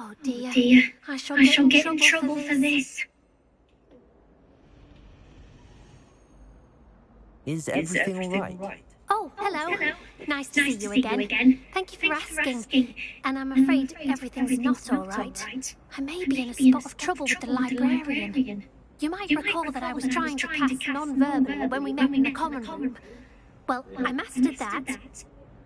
Oh dear. I shall get in trouble for this. Is everything all right? Oh, hello. Nice to see you again. Thank you for asking. And I'm afraid everything's not all right. I may be in a spot of trouble with the librarian. You might recall that I was trying to cast non-verbal when we met in the common room. Well, I mastered that.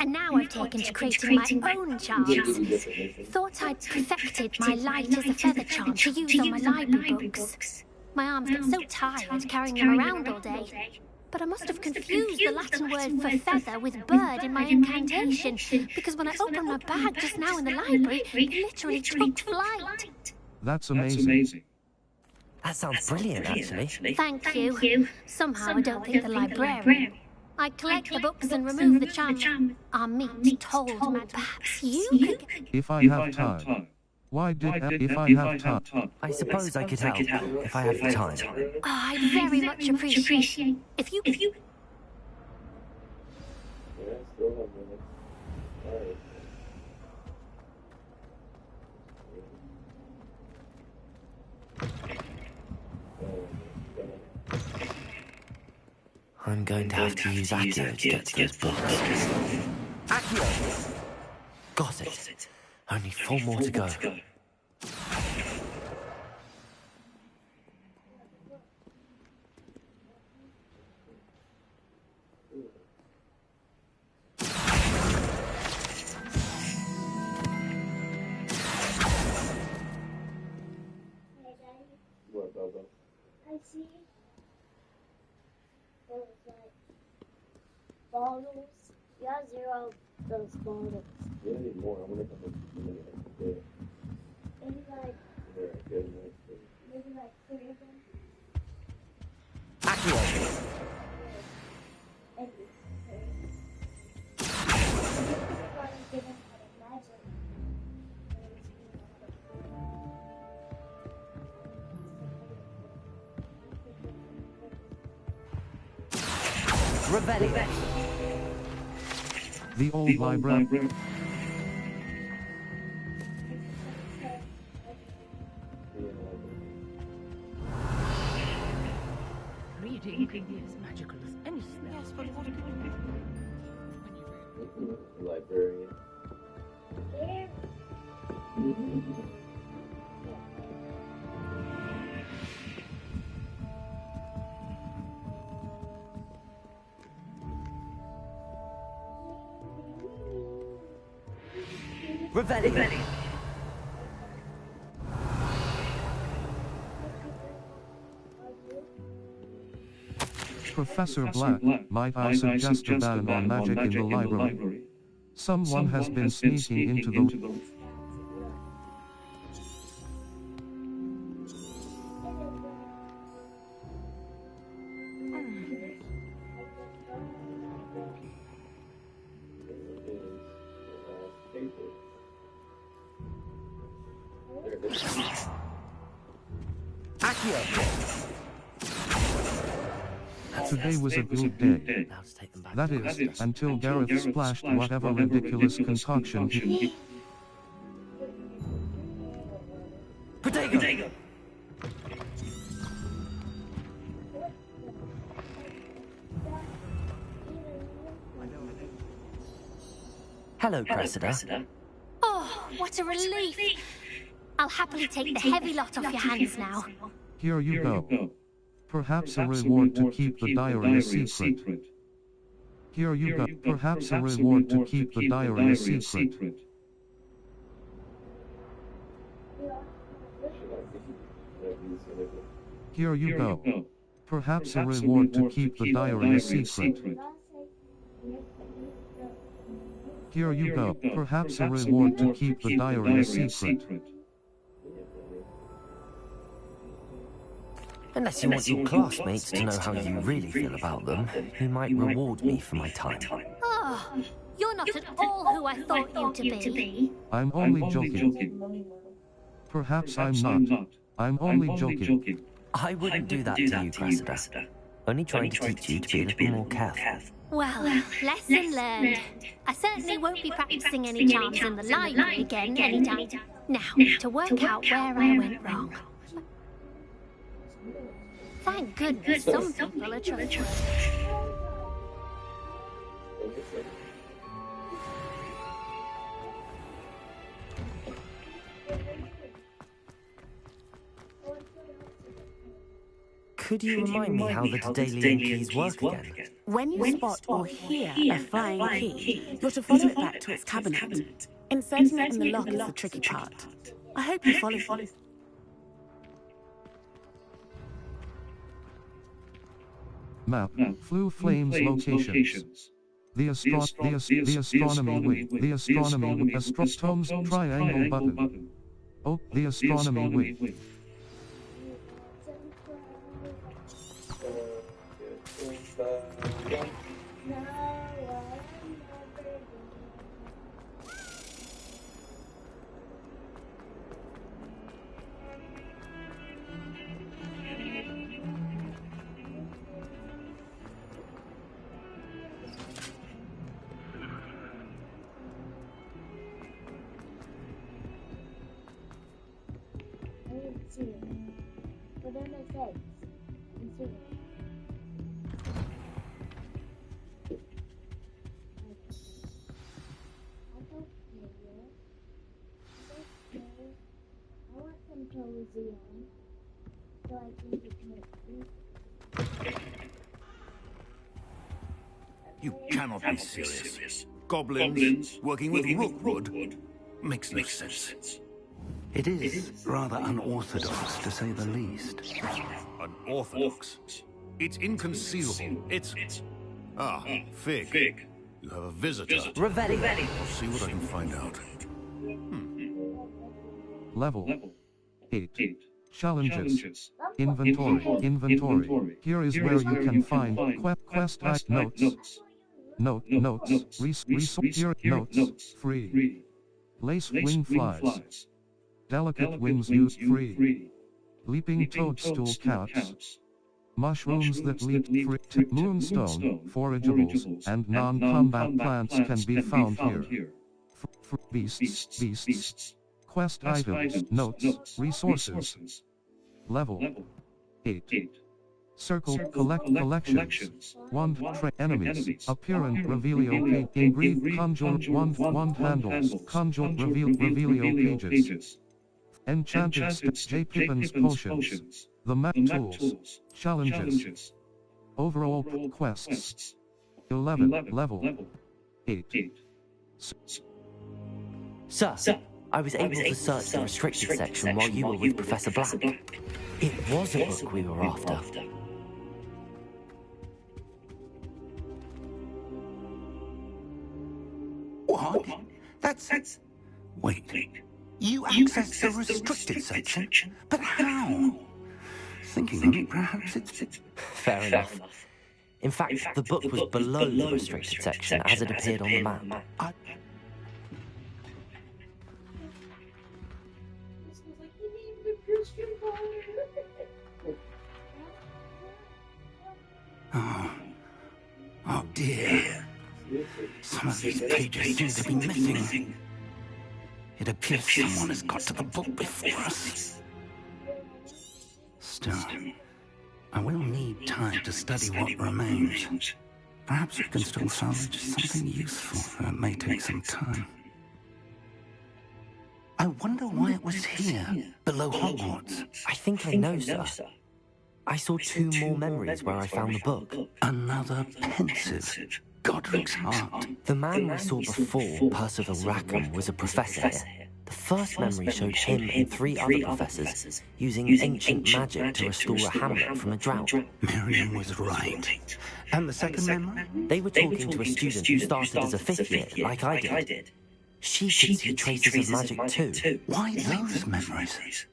And now I've taken to creating my own charms. Thought I'd perfected my light as a feather charm to use on my library books. My arms get so tired carrying them around all day. But I must have confused the Latin word for feather with bird in my incantation, because when I opened my bag just now in the library, it literally took flight. That's amazing. That sounds brilliant, actually. Thank you. Somehow I don't think the librarian. I collect the books and remove the charm. Our meet told me perhaps you could... If I have time. Why did if I have time? I suppose I could help if I had the time. Oh, I'd very much appreciate if you... I'm going to have to use Accio to get to those books. Accio! Got it. Only 4 more to go. What, Bubba? I see. Those like bottles. Yeah, 0 those bottles. Yeah, I need more. I wonder if I'm going to get it. Maybe like. Yeah, good, nice. Maybe like 3 of them. Accio! Maybe 3. Given magic. Revelio. The old library. Reading can be as magical as any spell. Yes, but what can you do? Librarian. There. Revelio. Professor Black, might I suggest a ban on magic in the library? Someone has been sneaking into the... Accio! Today was a good day. Now to take them back. That is, until Gareth splashed whatever ridiculous concoction he... Protego! Hello, Cressida. Oh, what a relief. I'll happily take the heavy lot off your hands now. Here you go. Perhaps a reward to keep the diary a secret. Here you go. Perhaps a reward to keep the diary a secret. Here you go. Perhaps a reward to keep the diary a secret. Here you go. Perhaps a reward to keep the diary a secret. Unless you want your classmates to know how you really feel about them, you might reward me for my time. Oh, you're not at all who I thought you to be. I'm only joking. Perhaps I'm not. I'm only joking. I wouldn't do that to you, Cressida. Only trying to teach you to be a little more careful. Well, lesson learned. I certainly won't be practicing any charms in the library again anytime. Now, to work out where I went wrong. Thank goodness some people are trustworthy. Could you remind me how the daily keys work again? When you spot or hear a flying key, you're to follow it back to its cabinet. Inserting it in the lock is the tricky part. I hope you follow. Map. Flue Flames locations. The astronomy wing. The astronomy wing. Astrotome's triangle button. Oh, the astronomy wing. But that makes sense. You see it. I don't care. I want some cozy on, so I can get my You cannot be serious. Goblins working with Rookwood makes no sense. It is rather unorthodox, to say the least. Unorthodox? It's inconceivable. It's... Ah, Fig. You have a visitor. Ravelli. I'll see what I can find out. Level 8. Challenges. Inventory. Here is where you can find quest notes. Notes. Resource notes. Free. Lace wing flies. Delicate wings used free. Leaping toadstool caps. Mushrooms that leap free. Moonstone, forageables, and non-combat plants can be found here. Beasts. Quest items, notes, resources. Level 8. Circle, collections. Wand, enemies. Appearance, revelio, ingredient, conjure, wand handles. Conjure, revelio pages. Enchanted J. Pippin's potions. The map tools. Challenges. Overall quests. 11. Level 8. Sir, I was able to search the restricted section while you were with Professor Black. It was a book we were after. What? That's... Wait. You accessed the restricted section? But how? Thinking of it, perhaps it's... Fair enough. In fact, the book was below the restricted section as it appeared on the map. Oh dear. Some of these pages seem to be missing. It appears someone has got to the book before us. Still, I will need time to study what remains. Perhaps we can still salvage something useful, though it may take some time. I wonder why it was here, below Hogwarts. I think I know, sir. I saw 2 more memories where I found the book. Another pensive, Godric's heart. The man we saw before, Percival Rackham, was a professor here. The first memory showed him and 3 other professors using ancient magic to restore a hamlet from a drought. Miriam was right. And the second memory? They were talking to a student who started as a 5th year, like I did. She could see traces of magic too. Why those memories?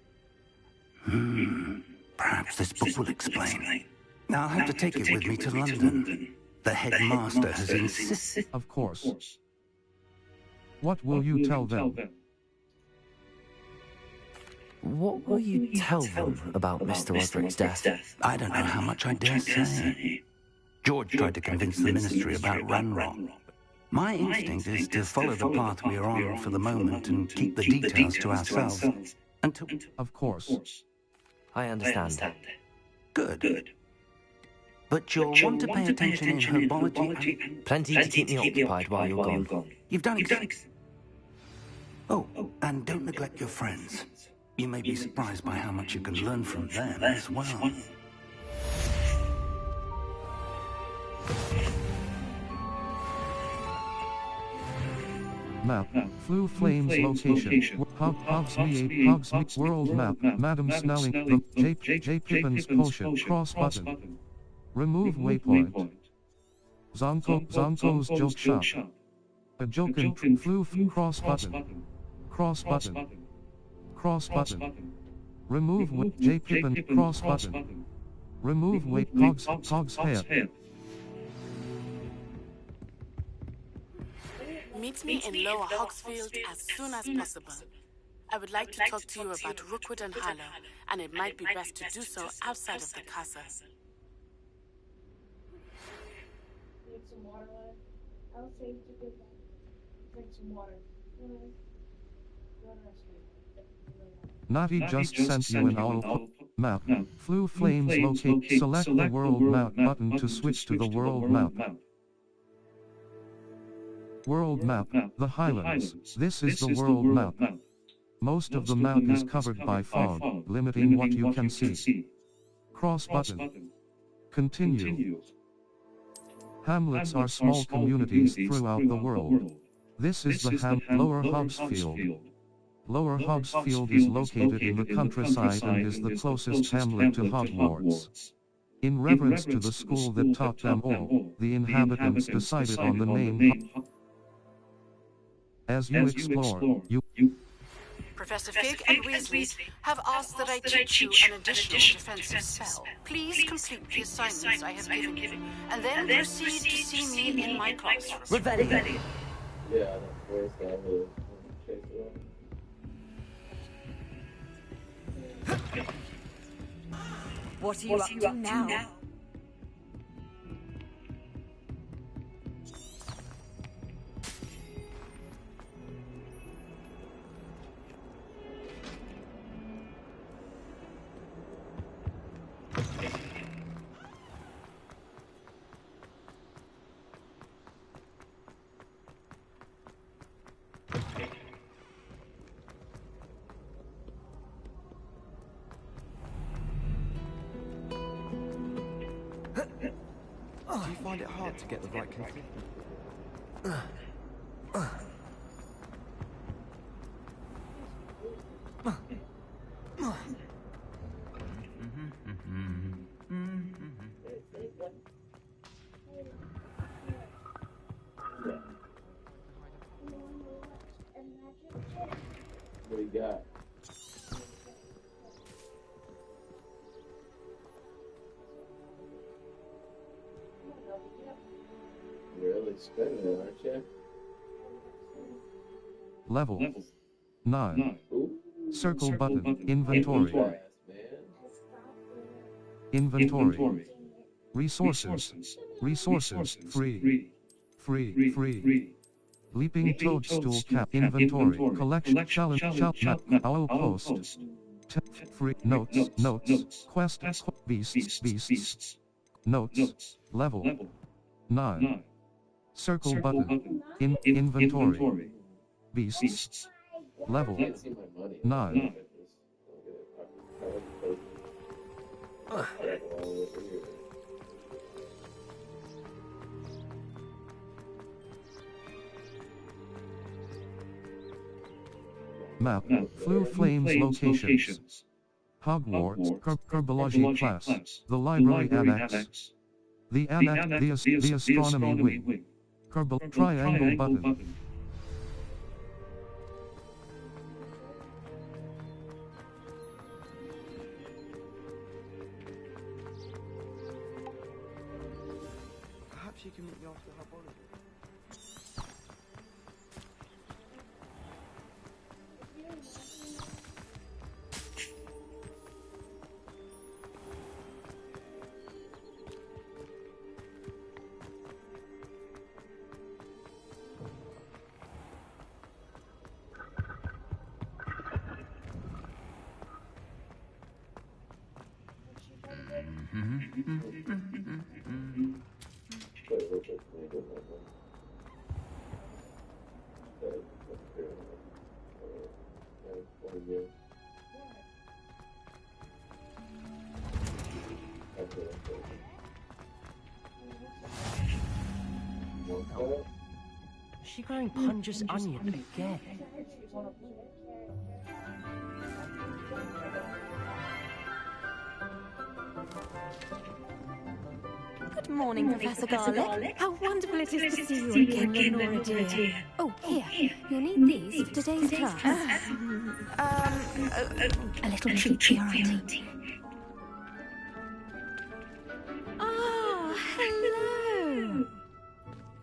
Perhaps this book will explain. Now I'll have to take it with me to London. The headmaster has insisted. Of course. What will you tell them? What will you tell them about Mr. Roderick's death? I don't know how much I dare say. George tried to convince the Ministry about Ranrock. My instinct is to follow the path we are on for the moment and keep the details to ourselves until... Of course. I understand. Good. But you'll want to pay attention in herbology and... Plenty to keep me occupied while you're gone. You've done Oh, and don't neglect your friends. You may be surprised by how much you can learn from them as well. Map. Flue Flames location. Hogsmeade, World Map. Madam Snelling. J. Pippin's Potion. Cross button. Remove waypoint. Zonko's Joke Shop. A Jokin Flue Cross button. Cross button. Cross button. Remove J. Pippin Cross button. Remove weight Hogs Head. Meet me in Lower Hogsfield as soon as possible. I would like to talk to you about Rookwood and Harlow, and it might be best to do so outside of the castle. Need some water, lad? I'll say to good luck. Drink some water. Natty just sent you an owl map. Flue Flames locate. Select the world map button to switch to the world map. World map, the Highlands. This is the world map. Most of the map is covered by fog, limiting what you can see. Cross button. Continue. Hamlets are small communities throughout the world. This is the Lower Hogsfield. Lower Hogsfield is located in the countryside and is the closest hamlet to Hogwarts. In reverence to the school that taught them all, the inhabitants decided on the name. As you explore, Professor Fig and Weasley have asked that I teach you an additional defensive spell. Please complete the assignments I have given you, and then proceed to see me in my classroom. Ready. Yeah, where's that move? Chase it up. What are you up to now? Do you find it hard to get the right contentment? What do you got? Really spending it, aren't you? level 9. Ooh. Circle button, inventory. Inventory. Resources. Resources, free. Free. Leaping toadstool cap, inventory. Collection, challenge, owl post. Free, notes, quest, beasts. Notes, level 9. Circle button, inventory. Beasts, level 9. Map, Flue Flames locations. Hogwarts, Herbology class, the Library Annex. The Annex, the Astronomy Wing. Triangle button. Perhaps you can meet me after Herbology. Is she growing Punja's onion again? Good morning, Professor Garlick. How wonderful it is to see you again, Lenora dear. Oh, here. You'll need these for today's class. A little treat for your auntie. Ah, hello.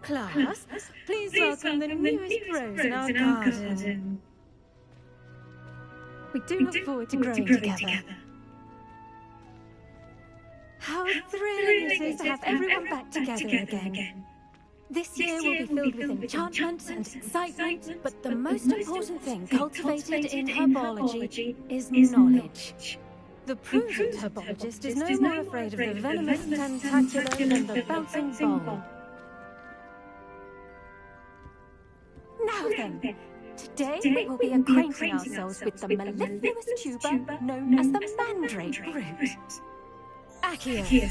Class, please welcome the newest rose in our garden. We do look forward to growing together. How thrilling it is to have everyone back together again. This year will be filled with enchantment and excitement, but the most important thing cultivated in herbology is knowledge. The prudent herbologist is no more afraid of the venomous tentacular than the bouncing bowl. Now then, today we will be acquainting ourselves with the mellifluous tuber known as the mandrake root. Accio.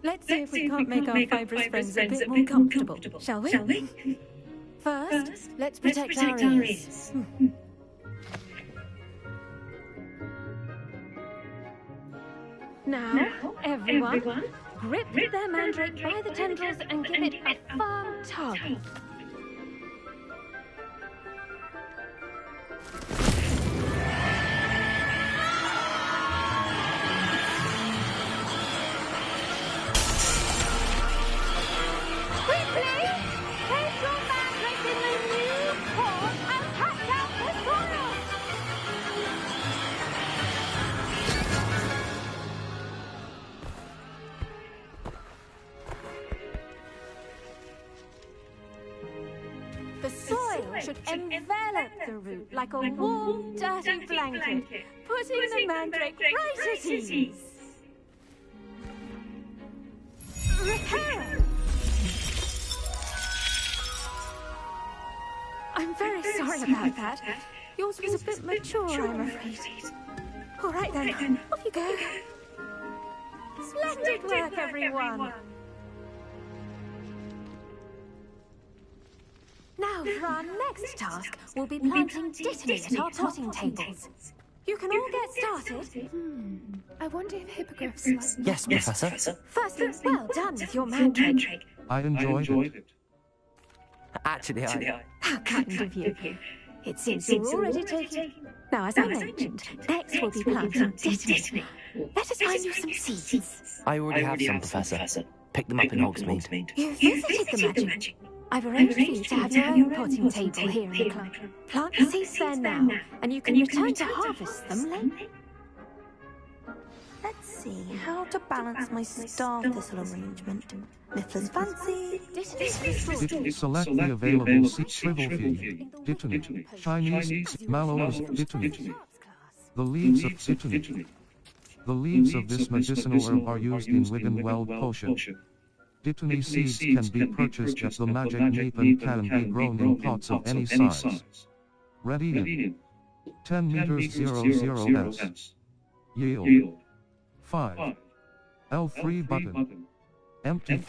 Let's see if we can't make our fibrous friends a bit more comfortable, shall we? First, let's protect our ears. Now, everyone, grip their mandrake by the tendrils and give it a firm tug. The soil should envelop the root like a warm, dirty blanket, putting the mandrake right at ease. Repair! I'm very sorry about that. Yours was a bit mature, I'm afraid. All right then, off you go. Splendid work, everyone! Now, for our next task, we'll be planting dittany at our potting tables. You can all get started. I wonder if hippogriffs like... Yes, Professor. Firstly, well done with your mandrake. I enjoyed it. Actually, How kind of you. It seems you're already taking... Now, as I mentioned, next we'll be planting dittany. Let us find you some seeds. I already have some, Professor. Pick them up in Hogsmeade. You visited the magic. I've arranged for you to have your own potting table here in the club. Plant the seeds there now, and you can return to harvest them later. Let's see how to balance my star thistle arrangement. Mifflin's fancy. Select the available seed shrivel feed. Dittany. Chinese mallows dittany. The leaves of dittany. The leaves of this medicinal herb are used in Wiggenweld potion. Dittany seeds can be purchased at the Magic Neep and can be grown in pots of any size. Ready in 10 meters 00 S. Yield 5. L3 button. Empty.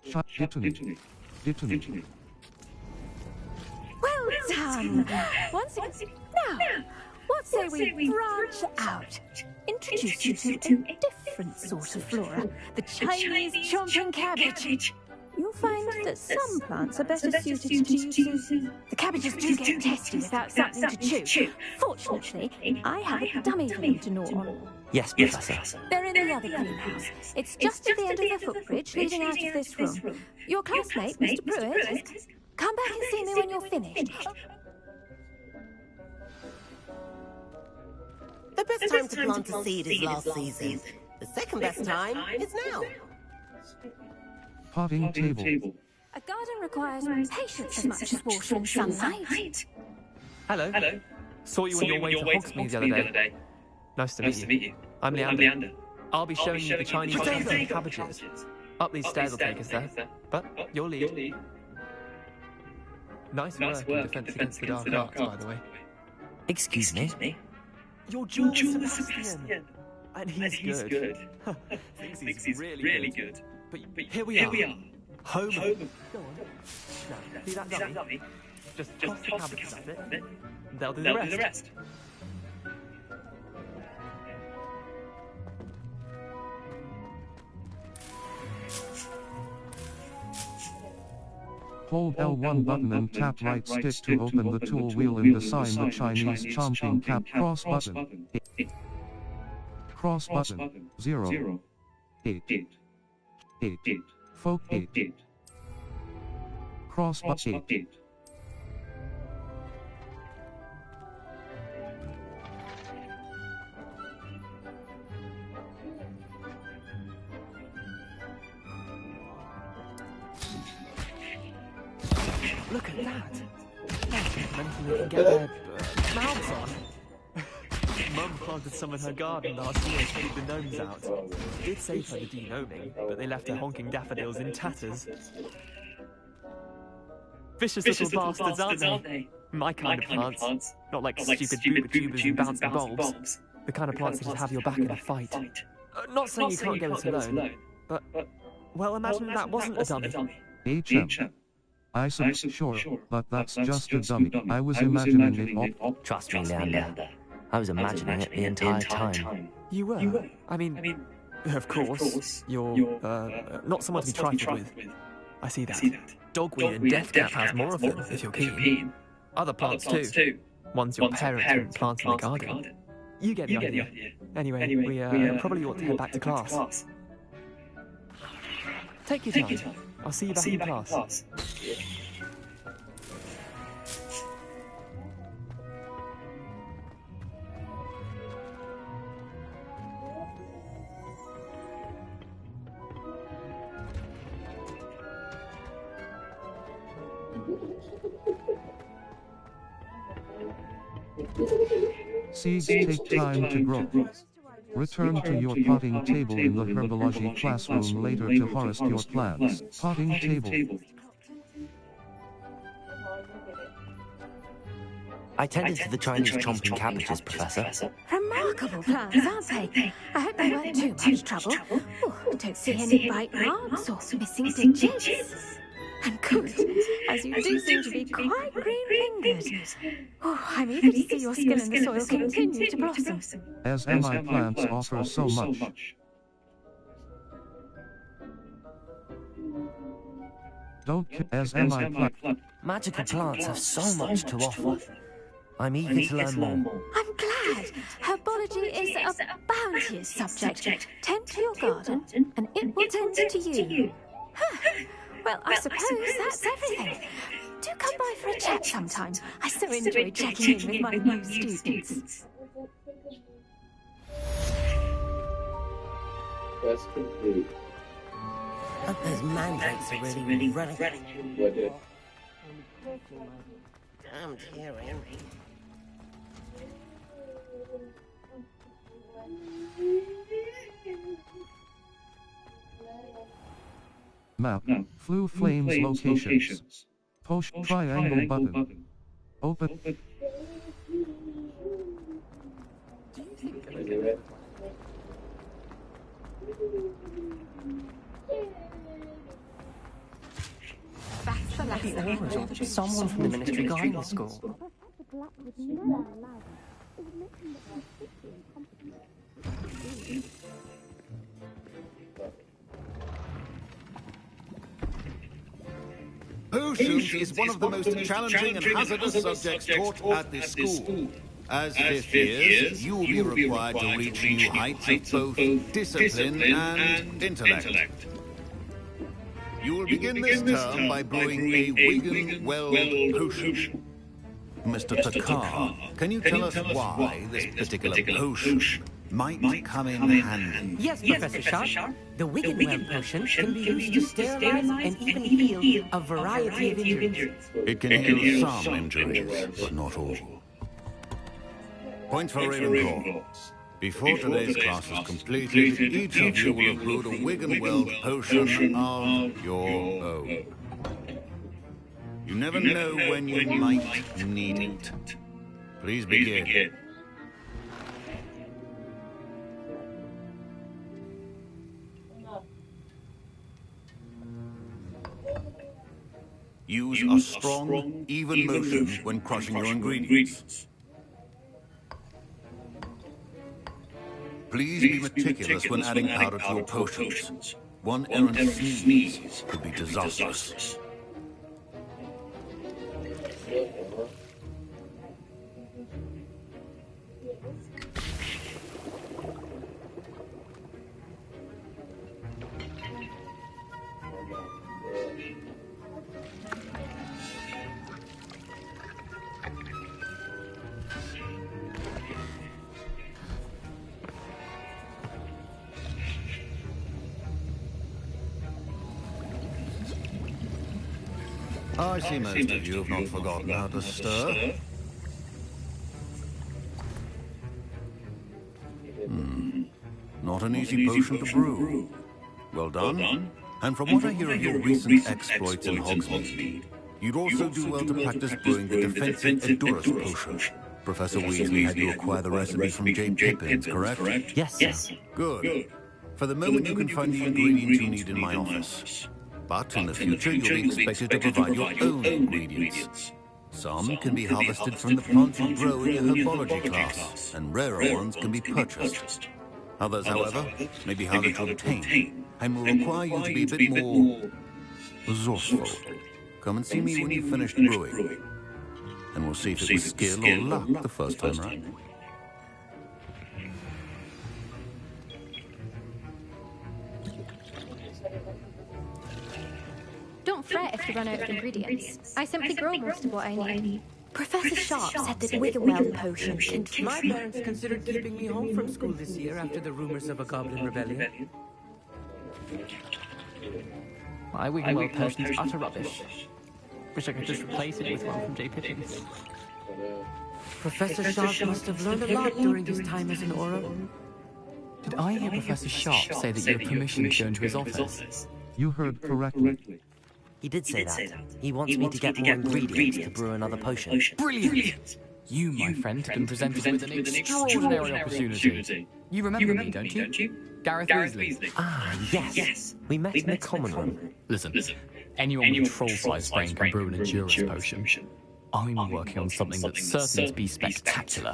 Shut dittany. Well done! Once again, now, what say we branch out? Introduce you to a different sort of flora, the Chinese chomping cabbage. You'll find that some plants are better suited to use. The cabbages do get tasty without something to chew. Fortunately, I have a dummy for them to gnaw on. Yes, Professor. They're in the other greenhouse. It's just at the end of the footbridge leading out of this room. Your classmate, Mr. Pruitt, come back and see me when you're finished. The best time to plant a seed is last season. The second best time is now. Potting table. A garden requires patience as much as water and sunlight. Hello. Saw you on your way to Hogsmeade the other day. Nice to meet you. I'm Leander. I'll be showing you the Chinese chomping cabbages. Up these stairs will take us there, but you'll lead. Nice work in Defense Against the Dark Arts, by the way. Excuse me? You're Jules Sebastian. And he's good. Thinks he's really good. But here we are. Home. Go on. Now, see that dummy? Just toss the cabbages at it. They'll do the rest. Hold L1 button and tap right stick to open the tool wheel and assign the Chinese chomping cap. Cross button. Cross button. 0. 8. 8. Folk 8. Cross button 8. Look at that! Mention they can get their mouths on. Mum planted some in her garden last year to keep the gnomes out. Did save her the de-gnoming, but they left her honking daffodils in tatters. Vicious little bastards, aren't they? My kind of plants. Not like stupid booba tubers and bouncing bulbs. The kind of plants that have your back in a fight. Not saying you can't get it alone, but, well, imagine that wasn't a dummy. HM. I said sure, but that's just a dummy. I was imagining it all. Trust me, Leander. I was imagining it the entire time. You were? I mean, of course, you're, not someone to be trifled with. I see that. Dogweed and deathcap has more of them, if you're keen. Other plants too. Ones your parents wouldn't plant in the garden. You get the idea. Anyway, we probably ought to head back to class. Take your time. I'll see you back in class. Seeds take time to grow. Return to your potting table in the herbology classroom later to harvest your plants. Potting table. I tended to the Chinese chomping cabbages, Professor. Remarkable plants, aren't they? I hope they weren't too much trouble. Oh, don't see any bite marks or missing digits. And good, as you do seem to be quite green-fingered. Oh, I'm eager to see your skin in the soil continue to blossom. As MI plants offer so much. Don't as MI plants. Magical plants have so much to offer. I'm eager to learn more. I'm glad. Herbology is a bounteous subject. Tend to your garden, and it will tend to you. Well, I suppose that's everything. Do come by for a chat sometime. I so enjoy checking in with my new students. Quest complete. But those mandrakes are really running. What did? Damn hearing. Map. Flue flames locations. Push triangle button. Open. The Oracle. Someone from the Ministry Guidance School. Potions is one of the most challenging and hazardous subjects taught at this school. As fifth years, you will be required to reach new heights of both discipline and intellect. You will begin this term by brewing a Wigan-Well potion. Mr. Takar, can you tell us why this particular potion might come in handy? Yes, Professor Sharp. The Wigan-Well potion can be used to sterilize and even heal a variety of injuries. It can heal some injuries, but not all. Points for Ravenclaw. Before today's class is completed, each of you will have brewed a wig and weld potion of your own. You never know when you might need it. Please begin. Use a strong, even motion when crushing your ingredients. Please be meticulous when adding powder to your potions. One errant sneeze could be disastrous. I see most of you have not forgotten how to stir. Not an easy potion to brew. Well done. And from what I hear of your recent exploits in Hogsmeade, you'd also do well to practice brewing the defensive Edurus potion. Professor Weasley had you acquire the recipe from J. Pippin, correct? Yes, sir. Good. For the moment, you can find the ingredients you need in my office. But in the future, you'll be expected to provide your own ingredients. Some can be harvested from the plants you grow in your herbology class, and rarer ones can be purchased. Others, however, may be harder to obtain, and will require you to be a bit more resourceful. Come and see me when you've finished brewing, and we'll see if it was skill or luck the first time round. Don't fret if you run out of ingredients. I simply grow most of what I need. Professor Sharp said that wig and weld potion can... My parents considered keeping me home from school this year after the rumors of a goblin rebellion. My wig and weld potion's utter rubbish. Wish I could just replace it with one from J. Pippin's. Professor Sharp must have learned a lot during his time as an Auror. Did I hear Professor Sharp say that you have permission to go into his office? You heard correctly. He did say that. He wants me to get more ingredients to brew another potion. Brilliant! You, my friend, have been presented with an extraordinary opportunity. You remember me, don't you? Gareth Weasley. Ah, yes. We met in the common room. Listen, anyone with a troll-sized brain can brew an endurance potion. I'm working on something that's certain to be spectacular.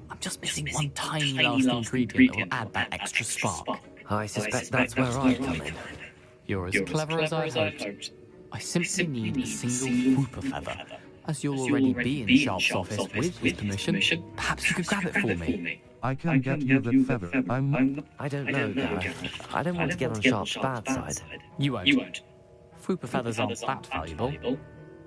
I'm just missing one tiny last ingredient that will add that extra spark. I suspect that's where I come in. You're as clever as I hoped. I simply need a single whooper feather. As you'll already be in Sharp's office with his permission, perhaps you could grab it for me. I can get you that feather. I don't know, Gareth. I don't want to get on Sharp's bad side. You won't. Whooper feathers aren't that valuable.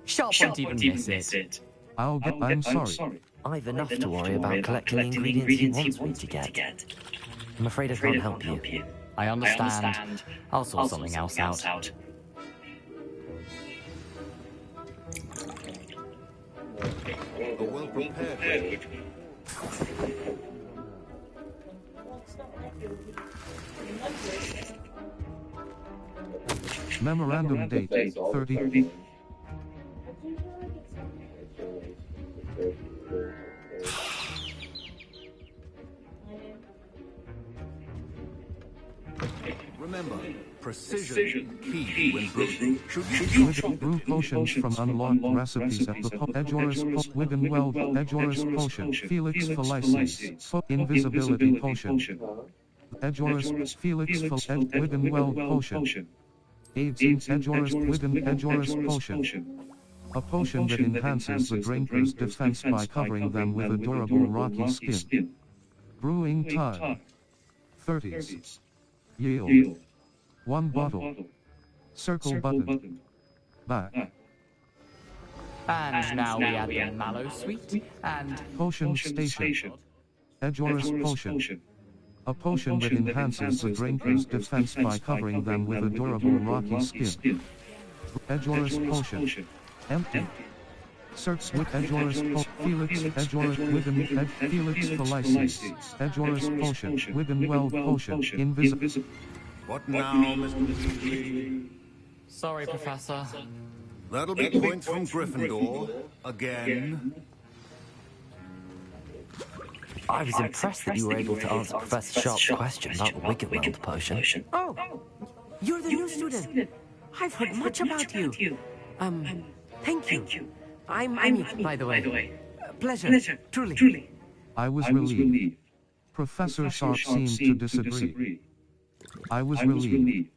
Sharp won't even miss it. I'm sorry. I've enough to worry about collecting the ingredients he wants me to get. I'm afraid I can't help you. I understand. I'll sort something else out. A well-prepared. Memorandum date 30. Remember, precision key when brewing. Should brew potions from unlocked recipes at the Edurus Wig and Weld Edurus Potion Felix Felicis Invisibility Potion Edurus Felix Wig and Weld Potion Aids in Edurus Wig and Edurus Potion, a potion that enhances the drinker's defense by covering them with a durable rocky skin. Brewing time 30s. Yield 1 bottle. Circle button. Back. And now we add the mallow sweet and... Potion station. Edurus Potion. A potion that enhances the drinker's defense by covering them with a durable rocky skin. Edurus Potion. Empty. Search with Edgeoris Felix Edgeoris Wigan Felix Felices Edgeoris Potion Wigan Weld Potion Invisible. What now, Mr. Weasley? Sorry, Professor. That'll be points from Gryffindor. Again. I was impressed that you were able to answer Professor Sharp's question about the Wiggenweld potion. Oh, you're the new student. I've heard much about you. Thank you. I'm Amy, by the way. Pleasure, truly. I was relieved. Professor Sharp seemed to disagree. I was relieved.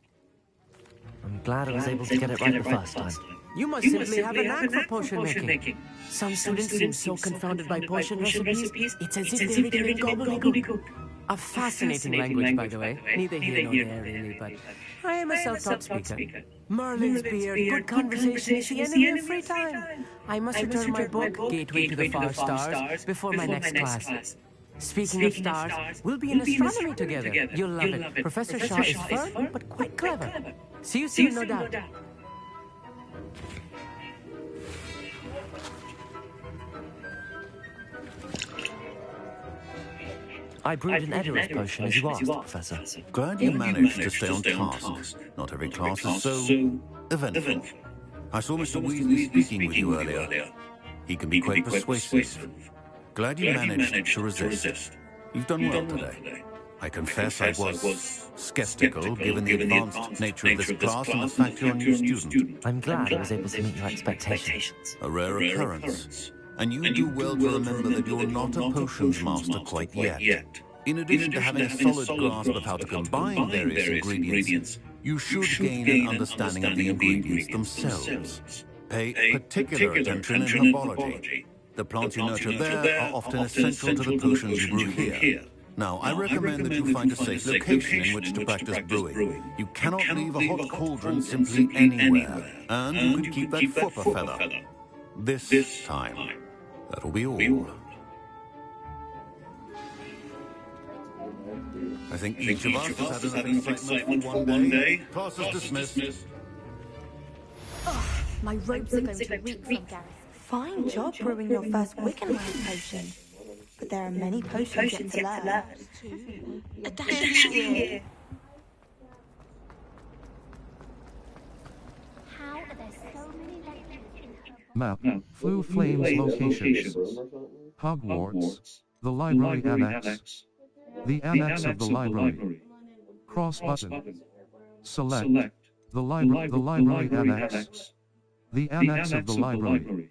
I'm glad I was able to get it right the first time. You must simply have a knack for potion making. Some students seem so confounded by potion recipes, it's as if they're written in gobbledygook. A fascinating language, by the way. Neither here nor there, really, but I am a self-taught speaker. Merlin's beard, good conversation is the enemy of free time. I must return my book, Gateway to the Far Stars, before my next class. Speaking of stars, we'll be in astronomy together. You'll love it. Professor Shaw is firm, but quite clever. See you soon, no doubt. I brewed an Edgeoris potion as you asked, Professor. Glad you managed to stay on task. Not every class is so eventful. I saw Mr. Weasley speaking with you earlier. He can be quite persuasive. Glad you managed to resist. You've done well today. I confess I was skeptical given the advanced nature of this class and the fact you're a new student. I'm glad I was able to meet your expectations. A rare occurrence. And you do well to remember that you're not a potions master quite yet. In addition to having a solid grasp of how to combine various ingredients, you should gain an understanding of the ingredients themselves. Pay particular attention in herbology. The plants you nurture there are often essential to the potions you brew here. Now, I recommend that you find a safe location in which to practice brewing. You cannot leave a hot cauldron simply anywhere, and you could keep that foot a feather. This time. That'll be all. I think each of us has had enough excitement for one day. Class is dismissed. My robes are going to weep from Gareth. Fine job brewing your first Wiccanweld potion. But there are many potions yet to learn. How are there so many lectures in her Map, Flue Flames locations. Hogwarts, the library annex. The annex of the library. Cross button. Select the library annex. The annex of the library.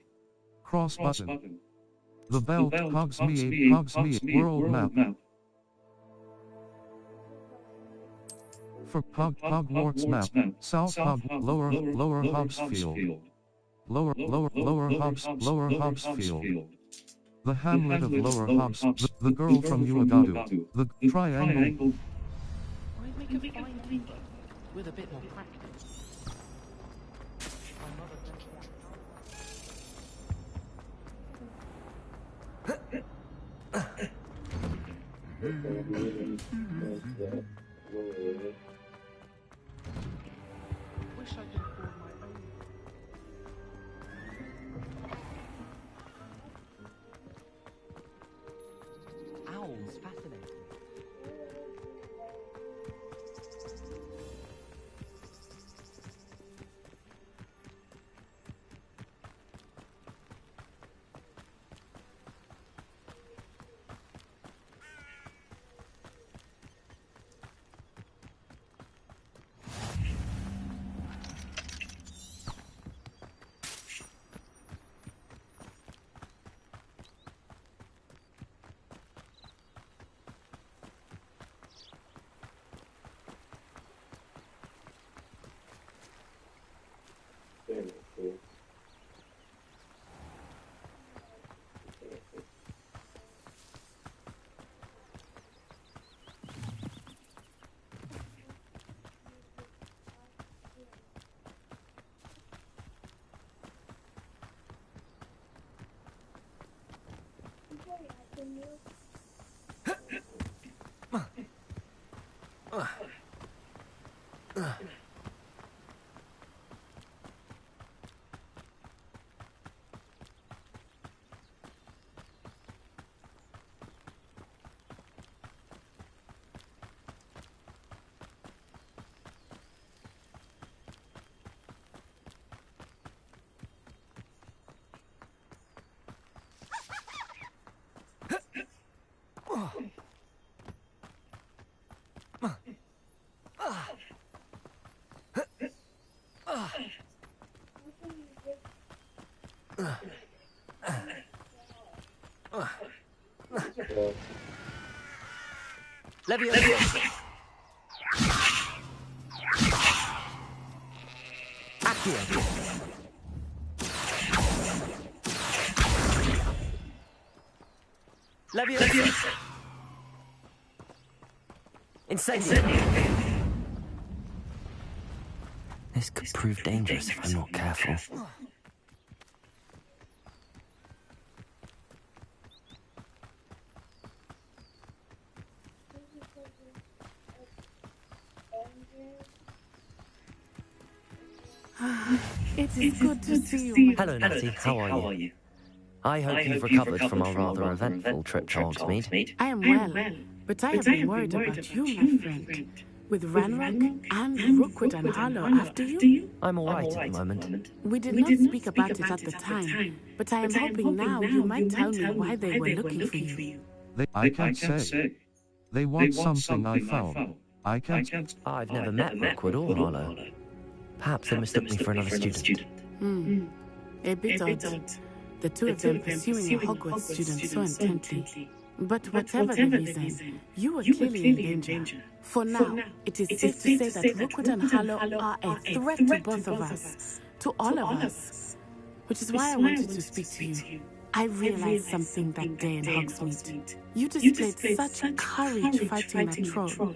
Cross button. The belt Hogsmeade world map. For Hogwarts map, South Lower Hogsfield. Lower Hogsfield. The hamlet of Lower Hobbs, the girl from Uagadu, the triangle. I make a fine paper with a bit more practice. Wish I could afford my own. Owls, fascinating. Leviosa! Accio! Leviosa! Incendio! This could prove dangerous if I'm not careful. It is good to see you. Hello, Natty. How are you? I hope you've recovered from our rather eventful trip to Hogsmeade. I am well, but I have been worried about you, my friend. With Ranrock and Rookwood and Harlow after you? I'm alright at the moment. We did not speak about it at the time, but I am hoping now you might tell me why they were looking for you. I can't say. They want something I found. I can't. I've never met Rookwood or Harlow. Perhaps they mistook me for another student. A bit odd. The two of them pursuing a Hogwarts student so intently. But whatever the reason, you were clearly in danger. For now, it is safe to say that Rookwood and Harlow are a threat to both of us, to all of us. Which is why I wanted to speak to you. I realized something that day in Hogsmeade. You displayed such courage fighting that troll.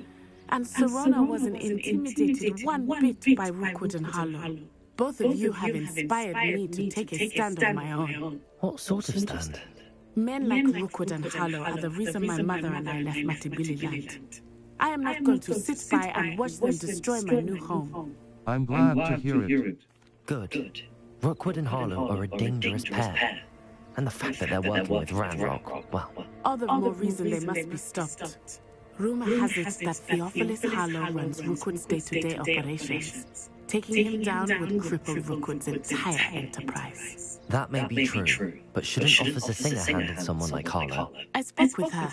And Serona wasn't intimidated one bit by Rookwood and Harlow. Both of you have inspired me to take a stand on my own. What sort of stand? Men like Rookwood and Harlow are the reason my mother and I left Matibili Land. I am not going to sit by and watch them destroy my new home. I'm glad to hear it. Good. Rookwood and Harlow are a dangerous pair. And the fact that they're working with Ranrock, well... All the more reason they must be stopped. Rumor has it that Theophilus Harlow runs Rookwood's day-to-day operations. Taking him down would cripple Rookwood's entire enterprise. That may be true, but shouldn't Officer Singer handle someone like Harlow? I spoke with her.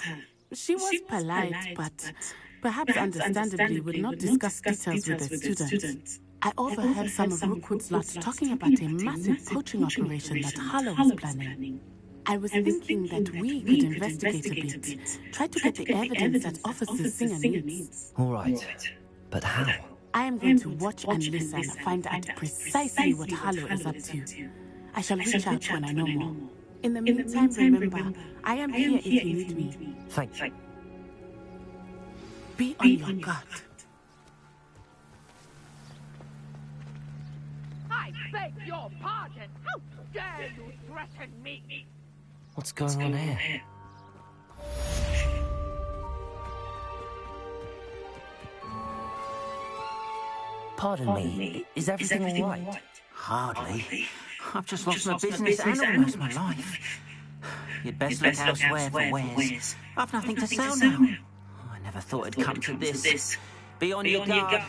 She was polite, but perhaps understandably would not discuss details with the students. I overheard some of Rookwood's lot talking about a massive poaching operation that Harlow was planning. I was thinking that we could investigate a bit, try to get the evidence that Officer Singer needs. All right, but how? I am going to watch and listen, find out precisely what Harlow is up to. I shall reach out when I know more. In the meantime, remember, I am here if you need me. Thank you. Be on your guard. I beg your pardon. How dare you threaten me? What's going on here? Pardon me, is everything all right? Hardly. I've just lost my business and almost my life. You'd best look elsewhere for wares. I've nothing to sell now. I never thought it'd come to this. Be on your guard.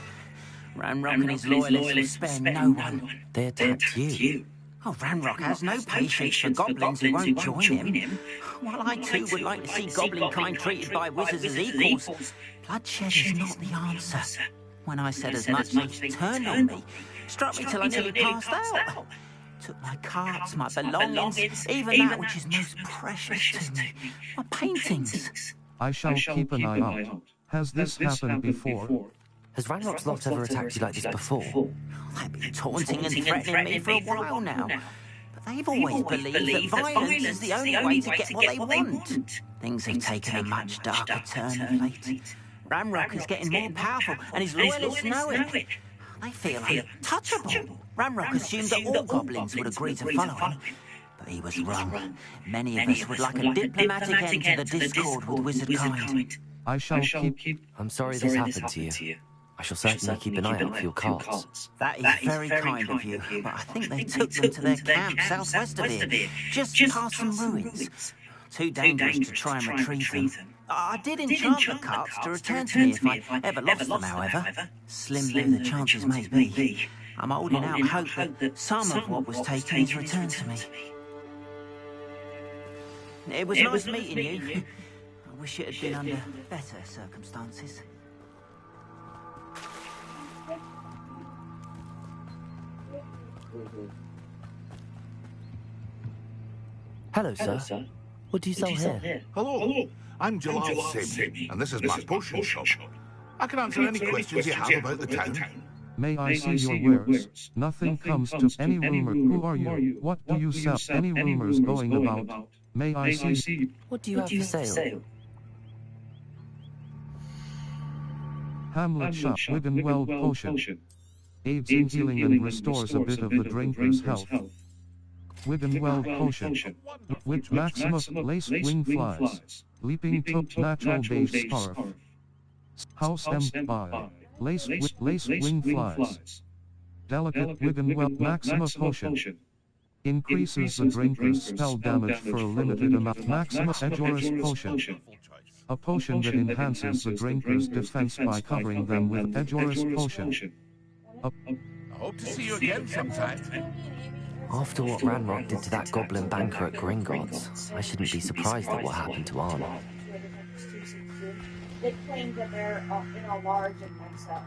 Ranrock and his loyalists will spare no one. They attacked you. Oh, Ranrock has no patience for goblins who won't join him. While I too would like to see goblin kind treated by wizards as equals, bloodshed is not the answer. When I said as much, they turned on me, struck me till I nearly passed out. Took my carts, my belongings, even that which is most precious to me, my paintings. I shall keep an eye out. Has this happened before? Has Ranrock's lot ever attacked you like this before? They've been taunting and threatening me for a while now. But they've always believed that violence is the only way to get what they want. Things have taken a much darker turn of late. Ranrock is getting more powerful, and his loyalists know it. They feel untouchable. Ranrock assumed that all goblins would agree to follow him. But he was wrong. Many of us would like a diplomatic end to the discord with wizard kind. I shall keep... I'm sorry this happened to you. I shall certainly keep an eye out for your carts. That is very kind of you, but I think they took them to their camp southwest of here, just past some ruins. Too dangerous to try and retrieve them. I did enchant the carts to return to me if I ever lost them, however. Slim though the chances may be, I'm holding out hope that some of what was taken is returned to me. It was nice meeting you. I wish it had been under better circumstances. Hello, sir. What do you sell here? Hello, I'm Jalal Semi, and this is my potion shop. I can answer any questions you have about the town. May I see your wares? Nothing comes to any rumor. Who are you? What do you sell? Any rumors going about? May I see? What do you have for sale? Hamlet Shop Wiggenweld Potion. Aids in healing and restores a bit of the drinker's health. Wiggenweld Potion. With Maximus Lace Wing Flies. Leaping Top Natural Beige Scarf. House M by Lace Wing Flies. Delicate Wiggenweld Maxima Potion. Increases the drinker's spell damage for a limited amount. Maxima Edgeoris Potion. A potion that enhances the drinker's defense by covering them with Edgeoris Potion. I hope to see you again sometime. After what Ranrock did to that goblin banker at Gringotts, I shouldn't be surprised at what happened to Arn. They claim that they're in a large and mixed up.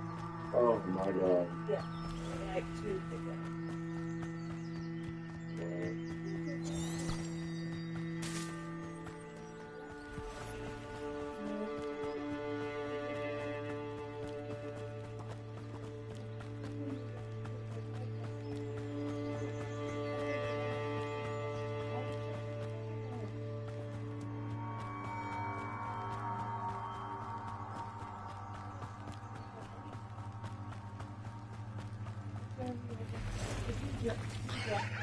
Oh my god. Yeah, like 2 together.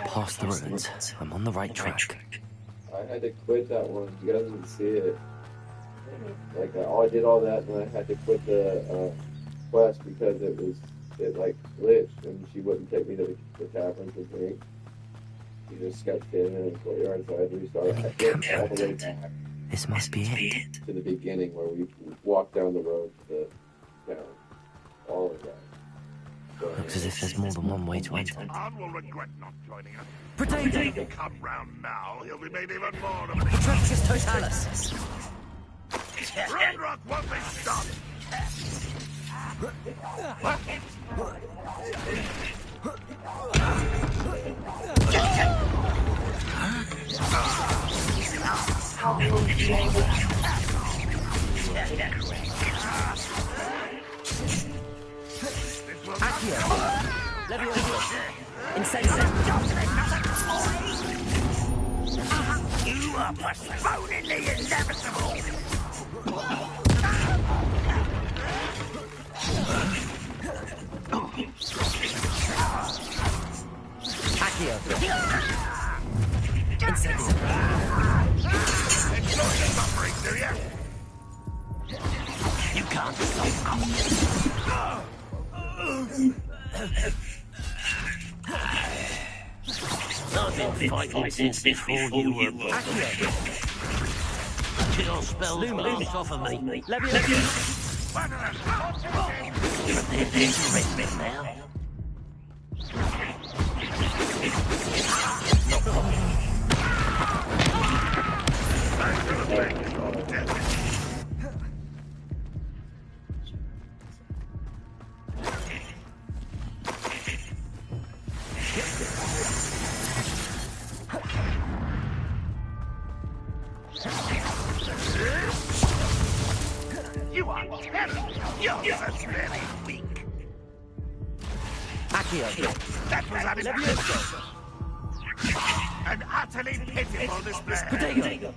Past the ruins. I'm on the right track. I had to quit that one. You guys didn't see it. Like, I did all that, and I had to quit the quest because it like glitched, and she wouldn't take me to the tavern to drink. She just kept standing in the courtyard, so I had to restart. I quit all the way back. This must be it. To the beginning where we walked down the road to the town. All of that. Looks as if there's more than one way to enter. Arn will regret not joining us. Potato! If he come round now, he'll be made even more of a... Trafficus Totalis! Ranrock won't be stopped! You are postponing the inevitable! Enjoy the suffering, do you? You can't stop I've been fighting since before you were born. Kill spell blast off of me. There's red bit now. You are terrible. You're just really weak. That was unimpressive. An utterly pitiful display. Potato.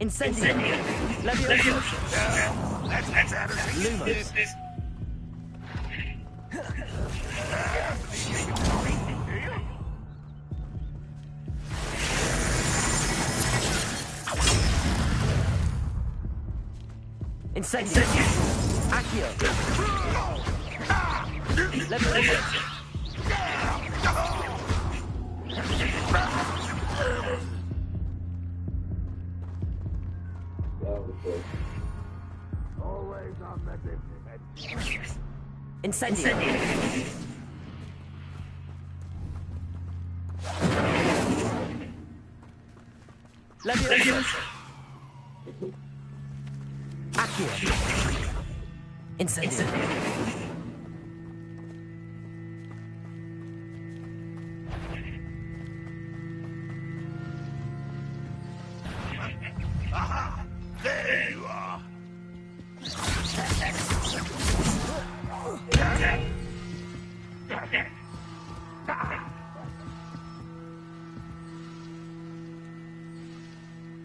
Incendio! Leviosa! Let's out of Lumos! Incendio! Accio! Leviosa! Always on the defense. Incendio! Leviosa! Accio! Incendio! There you are.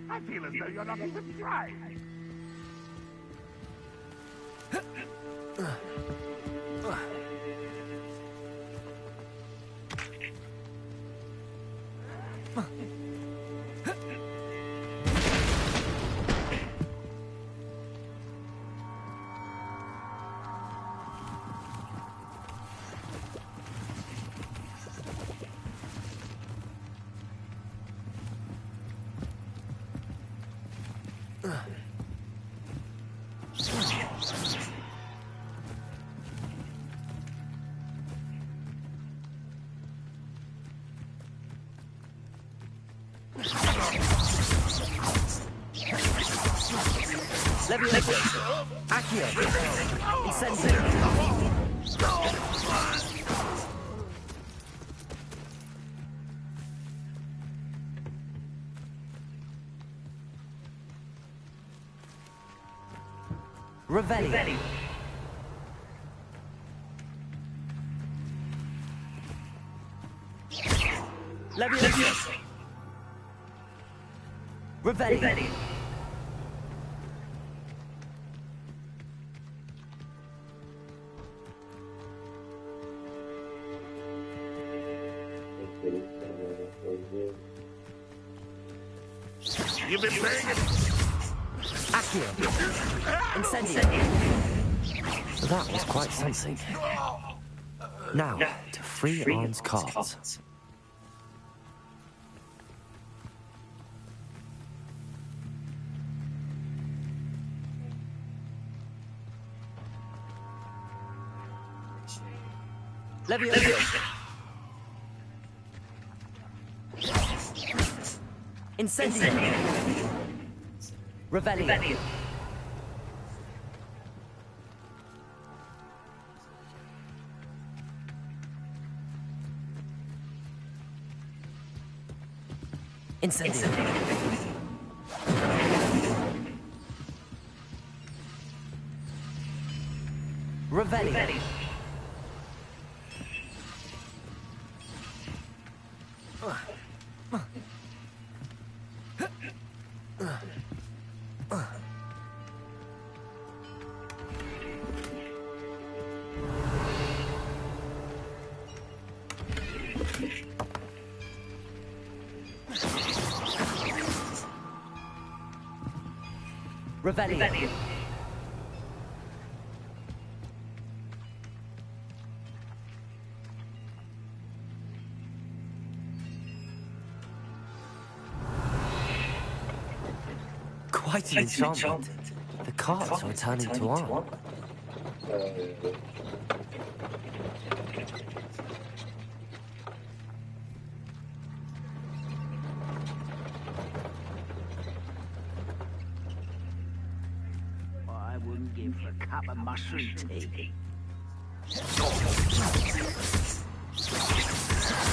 I feel as though you're not even trying. Levioso. Accio. Incendio. Revelio. Levioso. Revelio. You've been playing it. Accio. Incendio. That was quite something. Now, to free Arn's cards. Levioso. Incendio. Revelio. Incendio. Revelio. Revelio. Quite an enchantment. The cards are returning to Arn. I wouldn't give for a cup of mushroom tea.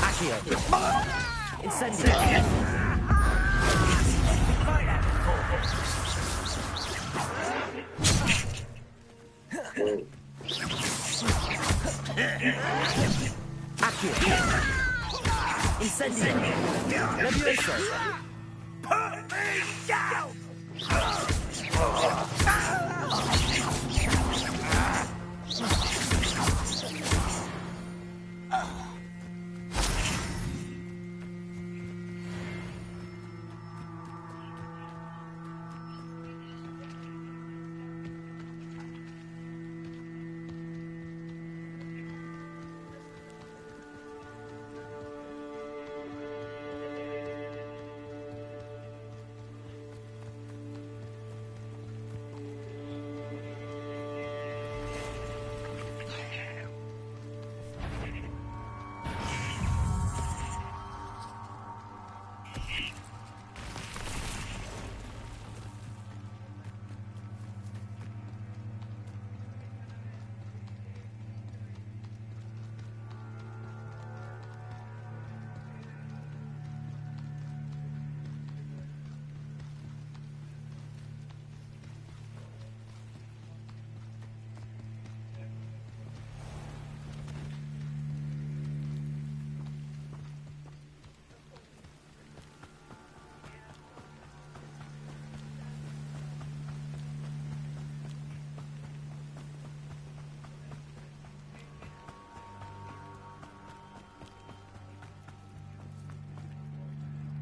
Accio. Incendio. Accio. Incendio. Levioso. Put me down!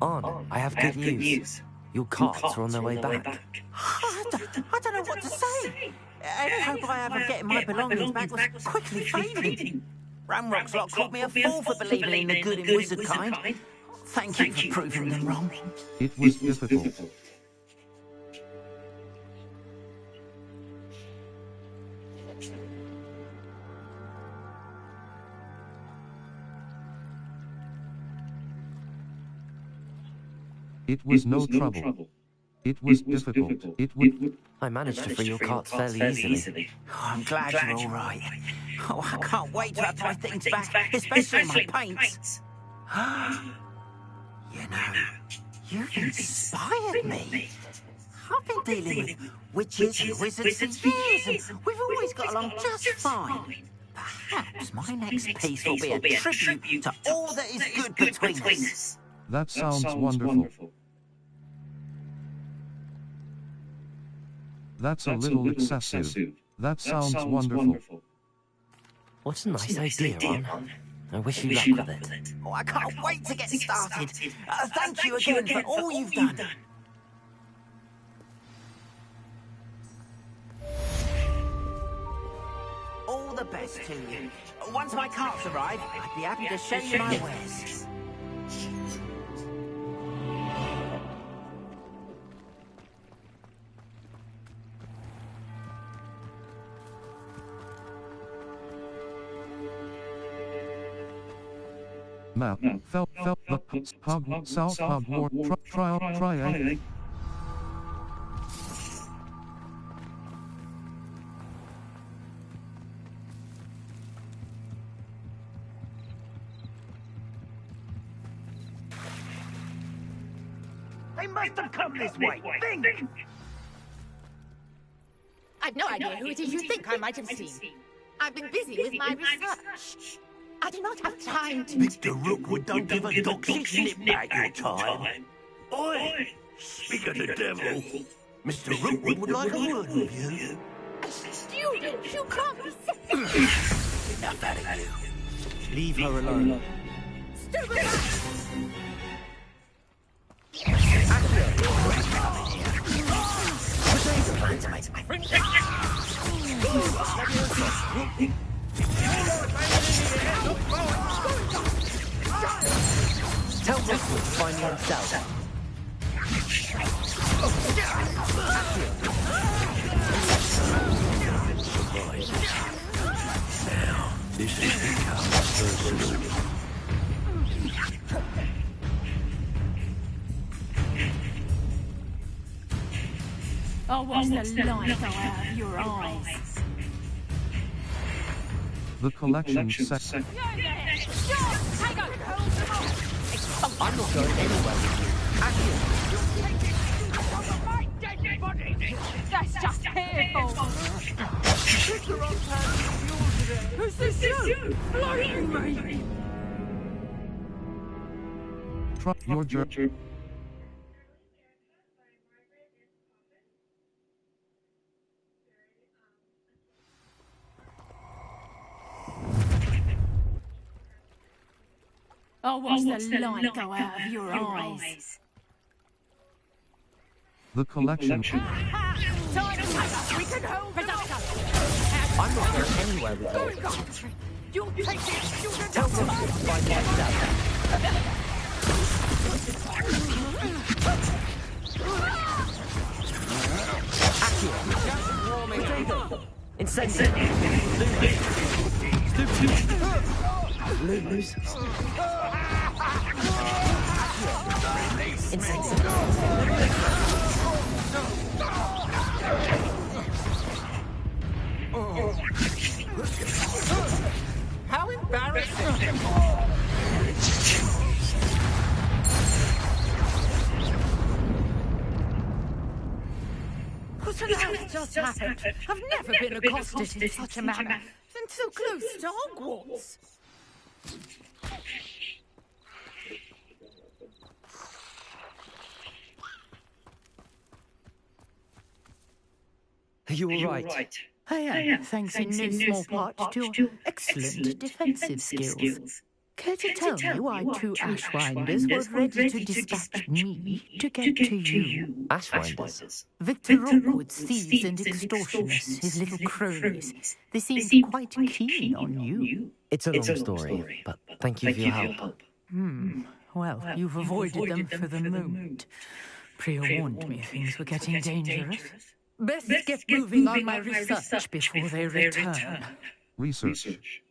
On, I have good news. Your carts are on their way back. I don't know what to say. Any hope I have of getting my belongings back was quickly fading. Ramrock's lot called me a fool for believing in the good in wizard kind. Thank you for proving them wrong. It was difficult. It was no trouble. It was difficult. I managed to free your carts fairly easily. Oh, I'm glad you're all right. Oh, I can't wait to have my things back, especially my paints. You know, you've inspired me. I've been dealing with witches and wizards for years, and we've always got along just fine. Perhaps my next piece will be a tribute to all that is good between us. That sounds wonderful. That's a little excessive. That sounds wonderful. What a nice idea, Ron. I wish you luck with it. Oh, I can't wait to get started. Thank you again for all you've done. All the best to you. Once my carts arrive, I'd be happy to show you my wares. Map. Felt the Hogwarts South Hogwarts try. They must have come this way. Think! I've no idea who it is you think I might have seen. I've been busy with my research. I do not have time to... Mr. Rookwood don't give a doxy snip back your time. Oi! Speak of the devil. Mr. Rookwood would like a word with you. Student, you can't be serious. Enough out of you. Leave her alone. Stupid! Tell Rookwood to find you himself. Now, this has become personal. Oh, watch the light go out of your eyes. The collection I'm not going anywhere with you. That's just careful. Who's this you? Blowing me. Try your jerk. Oh, watch the light go out of your eyes. The collection. We can hold production. I'm not going anywhere with you. You'll take it. You can Tell Rookwood to find you himself. Incendiary. Lose. How embarrassing! What on earth just happened? I've never been accosted in such a manner. And so close to Hogwarts. Are you all right? I am, thanks in no small part to your excellent defensive skills. Care to tell me why two Ashwinders were ready to dispatch me to get to you? Ashwinders? Victor Rookwood's thieves and extortionists, his little cronies. They seemed quite keen on you. It's a long story, but thank you for your help. Well, you've avoided them for the moment. Priya warned me things were getting dangerous. Best get moving on my research before they return. Research.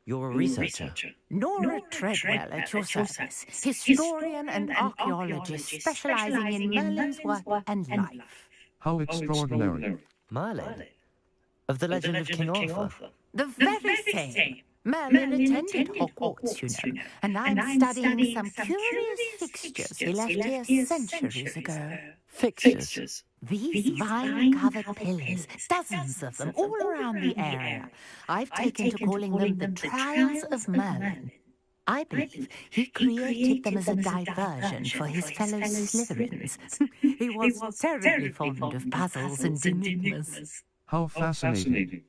You're a researcher? Nora Treadwell at your service, historian and archaeologist specializing in Merlin's work and life. How extraordinary. Merlin? Of the legend of King Arthur? The very same. Merlin attended Hogwarts, you know, and I'm studying some curious fixtures he left here centuries ago. Fixtures? These vine-covered pillars, dozens of them, all around the area. I've taken to calling them the Trials of Merlin. I believe he created them as a diversion for his fellow Slytherins. He was terribly fond of puzzles and enigmas. How fascinating.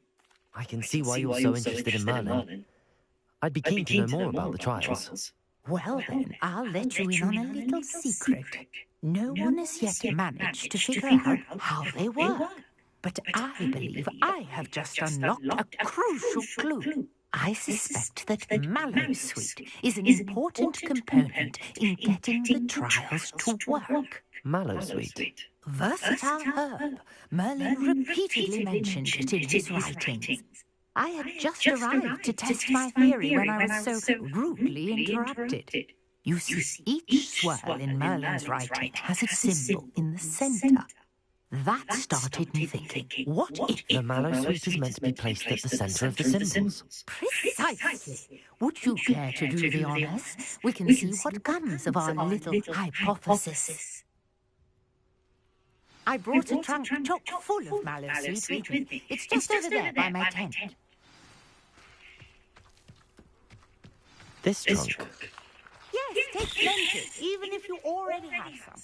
I can see why you're so interested in Merlin. I'd be keen to know more about the trials. Well then, I'll let you in on a little secret. No one has yet managed to figure out how they work. But I believe I have just unlocked a crucial clue. I suspect that Mallowsweet is an important component in getting the trials to work. Mallowsweet? Versatile herb. Merlin repeatedly mentioned it in his writings. I had just arrived to test my theory when I was so rudely interrupted. You see, each swirl in Merlin's writing has a symbol in the centre. That started me thinking, what if... The Mallowsweet is meant to be placed at the centre of the symbols? Precisely. Would you care to do the honours? We can see what comes of our little hypothesis. I brought a trunk chock full of Mallowsweet with me. It's just over there by my tent. This trunk? Yes, take plenty, even if you already have some.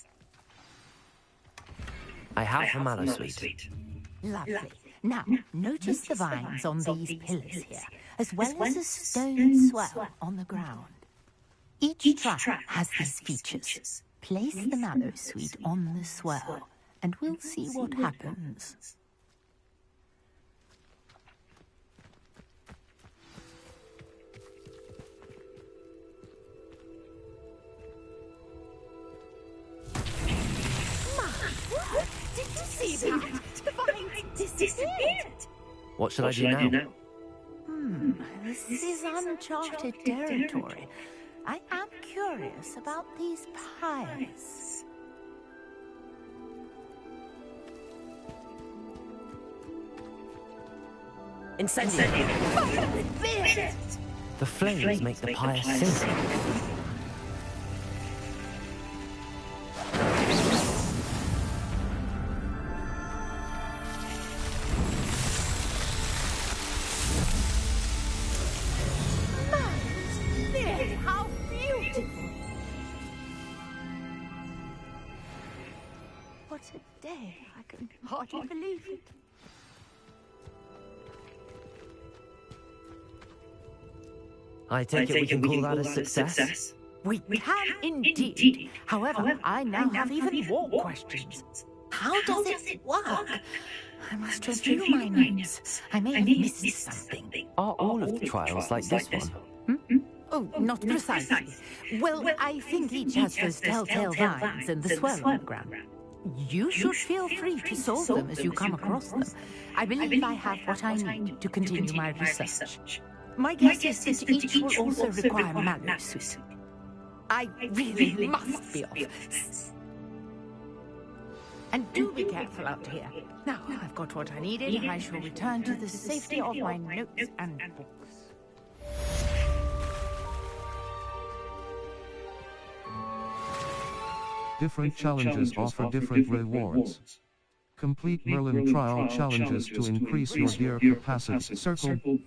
I have a Mallowsweet. Lovely. Now, notice the vines on these pillars here, as well as a stone swell on the ground. Each trial has these features. Place the Mallowsweet on the swell, and we'll see what happens. Did you see that? The vines disappeared. What should I do now? This is uncharted territory. I am curious about these pies. Incendiary. The flames make the pyre sink. How beautiful! What a day! I can hardly believe it. I take it we can call that a success? We can indeed. However, I now have even more questions. How does it work? I must review my notes. I may have missed something. Are all of the trials like this one? Oh, not precisely. Well, I think each has those telltale vines and the swirl on the ground. You should feel free to solve them as you come across them. I believe I have what I need to continue my research. My guess is that each will also require Mallowsweet. I really must be off. And do be careful out here. Now, I've got what I needed, and I shall return to the safety of my notes and books. Different challenges offer different rewards. Complete Merlin trial challenges to increase your deer capacity. Circle.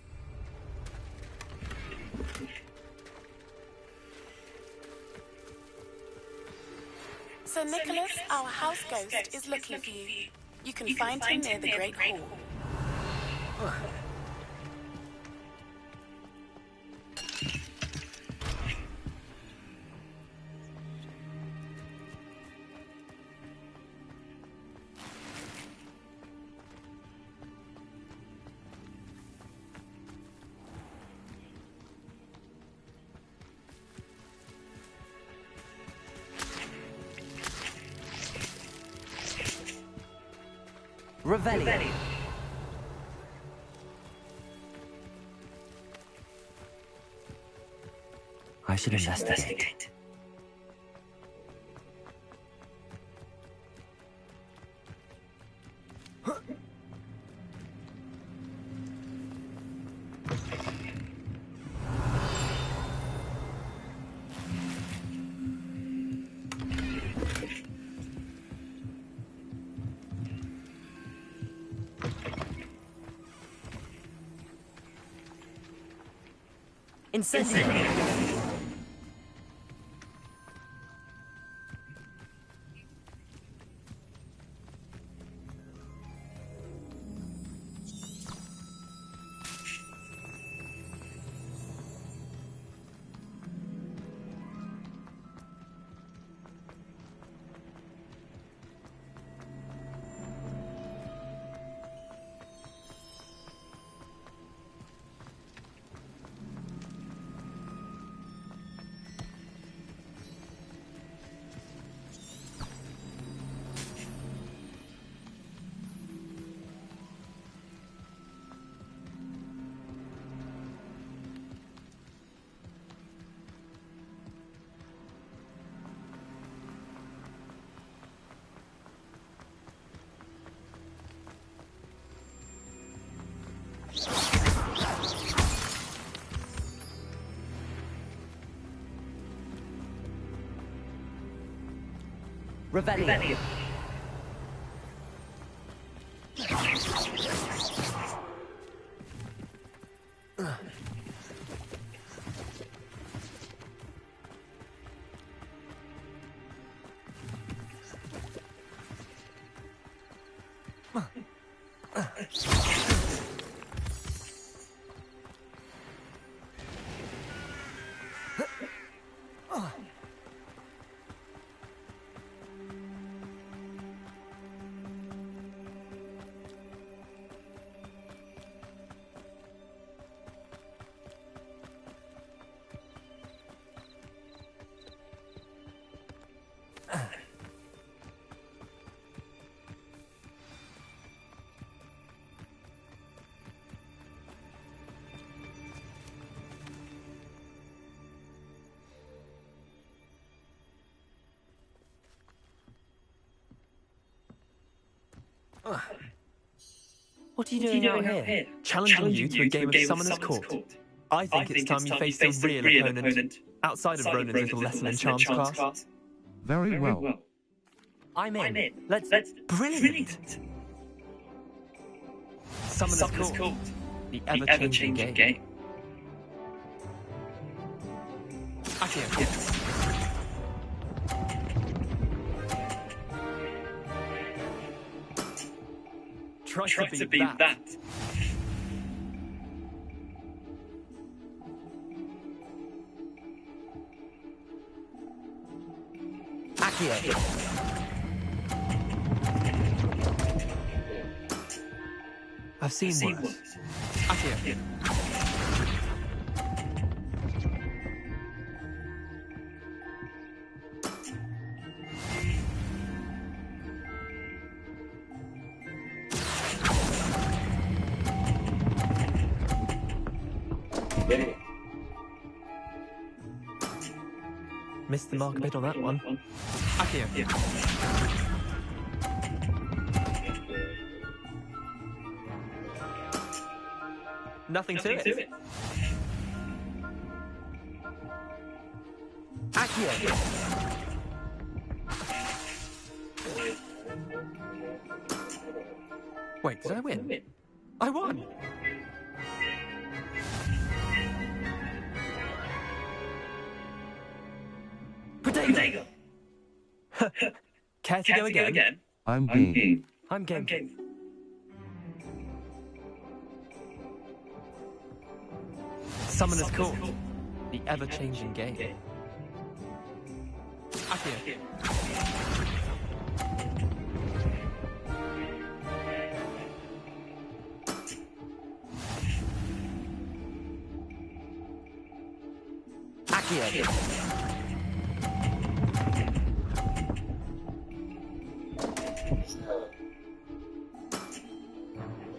Sir Nicholas, our house ghost, is looking for you. You can find him near the Great Hall. Revelio. I should investigate. Incendio. Revelio. What are you doing out here? Challenging you to a game of Summoner's Court. I think it's time you faced a real opponent, outside of Ronan's little lesson in charms class. Very well. I'm in. Let's... Brilliant! Summoner's Court. The ever-changing game. Accio. Try to beat that. Accio. I've seen worse. Accio. Missed the mark a bit on that one. Accio. Nothing to it. Accio. Wait, did I win? I won! Potato. Care to go again? I'm game. I'm game. Summoner's Court. The ever-changing game. Accio. Accio.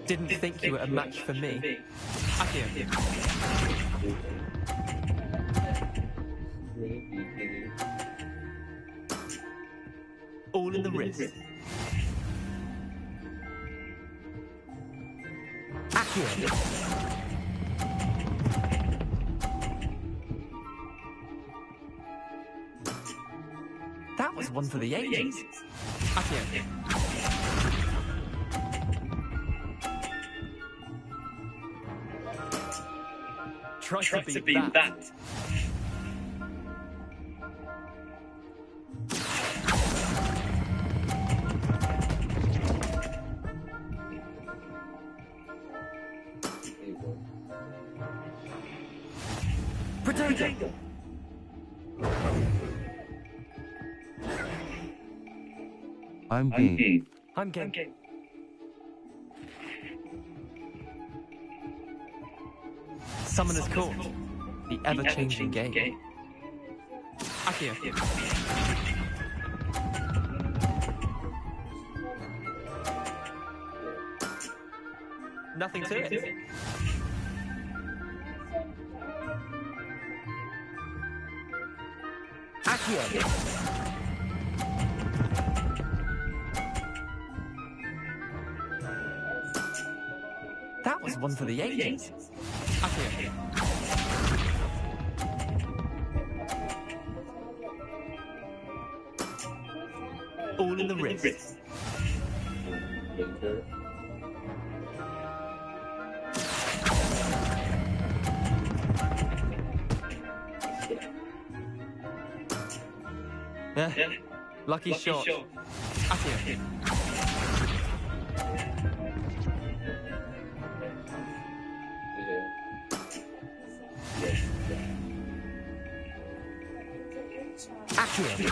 Didn't think you were a match for me. Akio. All in the wrist. Akio. That was one for the ages. Akio. Try to beat that. Potato. I'm game. I'm game. Summoner's Court. The ever-changing game. Akio. Nothing to it. Akio. That was one for the ages. Akio. All in the wrist. Yeah. Lucky shot. Akio. Akio.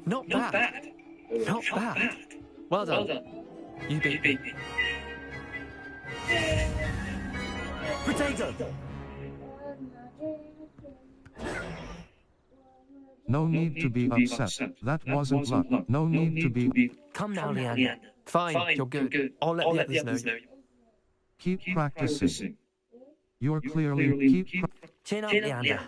Not bad. Not bad. Well done. You beat me. Potato. No need to be upset. That wasn't luck. No need to be. Come now, Leander. Fine, you're good. I'll let the others know. Keep practicing. You're clearly Chin up, Leander.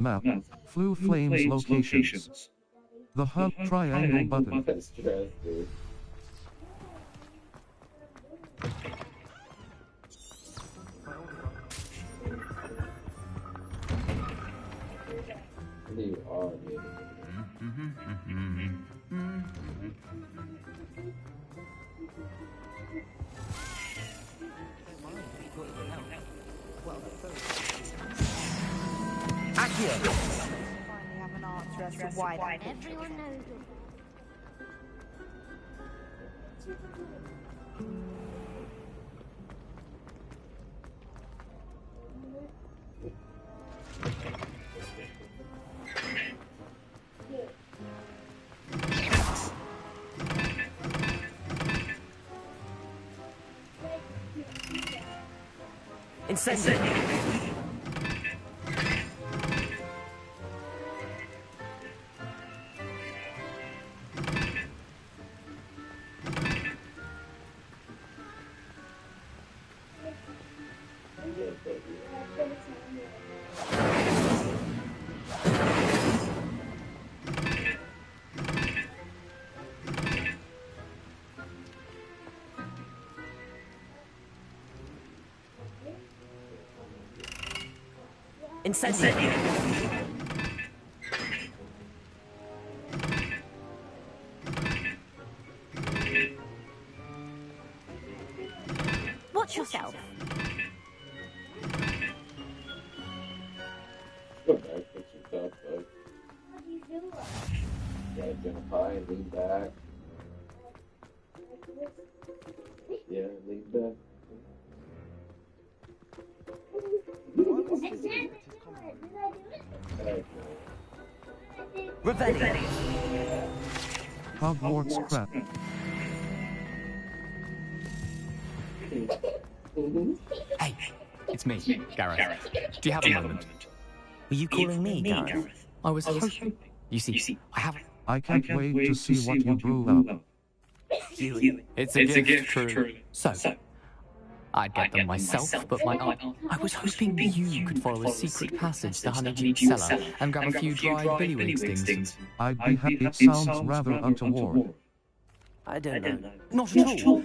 Map. Flu Flames locations. The hub triangle button. Finally have an answer as to why that Everyone knows it. Incendiary. Incendiary. Watch yourself. Go back, fix yourself, bud. Gotta identify and lean back. Yeah, lean back. Did I do it? Revelio. Hogwarts crap. Hey, it's me, Gareth. Do you have a moment? Were you calling me, Gareth? I was hoping. You see, I can't wait to see what you brew up. It's a gift, true. So, I'd get them myself, but my aunt... I was hoping you could follow a secret passage to Honeydeep's cellar and grab a few dried billywig stings. I'd be happy. It sounds rather untoward. I don't know. Not at all.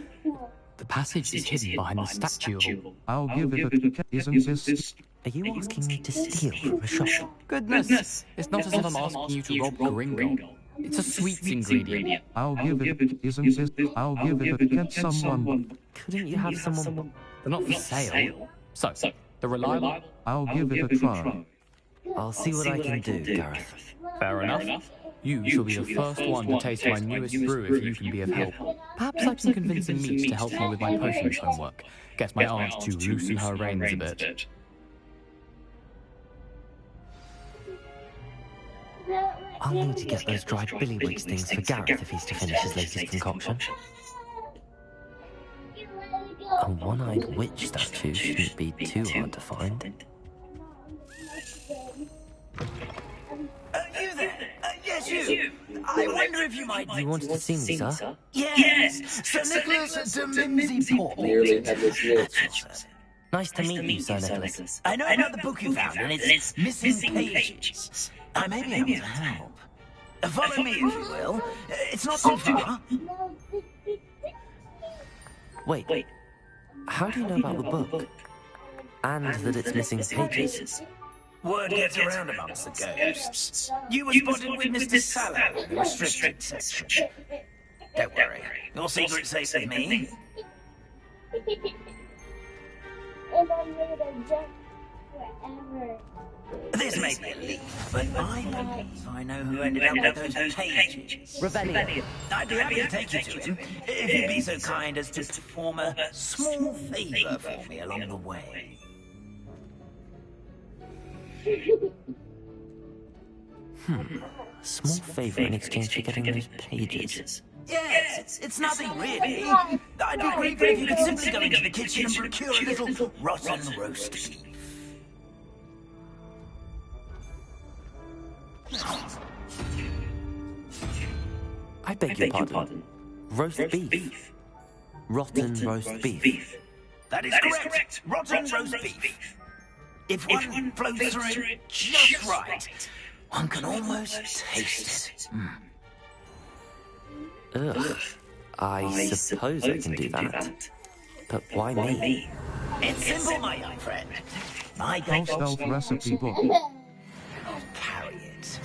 The passage is hidden behind the statue of... I'll give it a... Isn't this... Are you asking me to steal from a shop? Goodness! It's not as if I'm asking you to rob Gringle. It's a sweets ingredient. I'll give it... Isn't this... I'll give it a... Get someone... Couldn't you have someone... They're not for sale. So, they're reliable? I'll give it a try. I'll see what I can do, Gareth. Fair enough. You shall be the first one to taste my newest brew if you can be of help. Perhaps I can convince the meat to help me with my potions homework. Get my aunt to loosen her reins a bit. I'll need to get those dried billywig stings for Gareth if he's to finish his latest concoction. A one-eyed witch statue shouldn't be too hard to find. You there? Yes, you. I wonder if you might... You wanted to see me, sir? Yes, Sir Nicholas de Mimsy Port. Nearly had this yet. Nice to meet you, Sir Nicholas. I know about the book you found and its missing pages. I may be able to help. Follow me, if you will. It's not too far. Wait. How do you know about the book? And that it's missing pages? Word gets around amongst the ghosts. You were spotted with Mr. Sallow in the restricted section. Don't worry, your secret's safe with me. And I made a jump forever. This may be a leap, but I believe I know who ended up with those pages. Revelio. I'd be happy to take you to him, if you'd be so kind as to perform a small favour for me along the way. Small favour in exchange for getting those pages. Yes, it's nothing really. I'd be grateful if you could simply go into the kitchen and procure a little rotten roast beef. I beg your pardon. Roast beef. Rotten roast beef. That is correct. Rotten roast beef. If one flows through it just right, one can almost taste it. Ugh. I suppose I can do that. But why me? It's simple, my young friend. My Stealth recipe book. Carry it.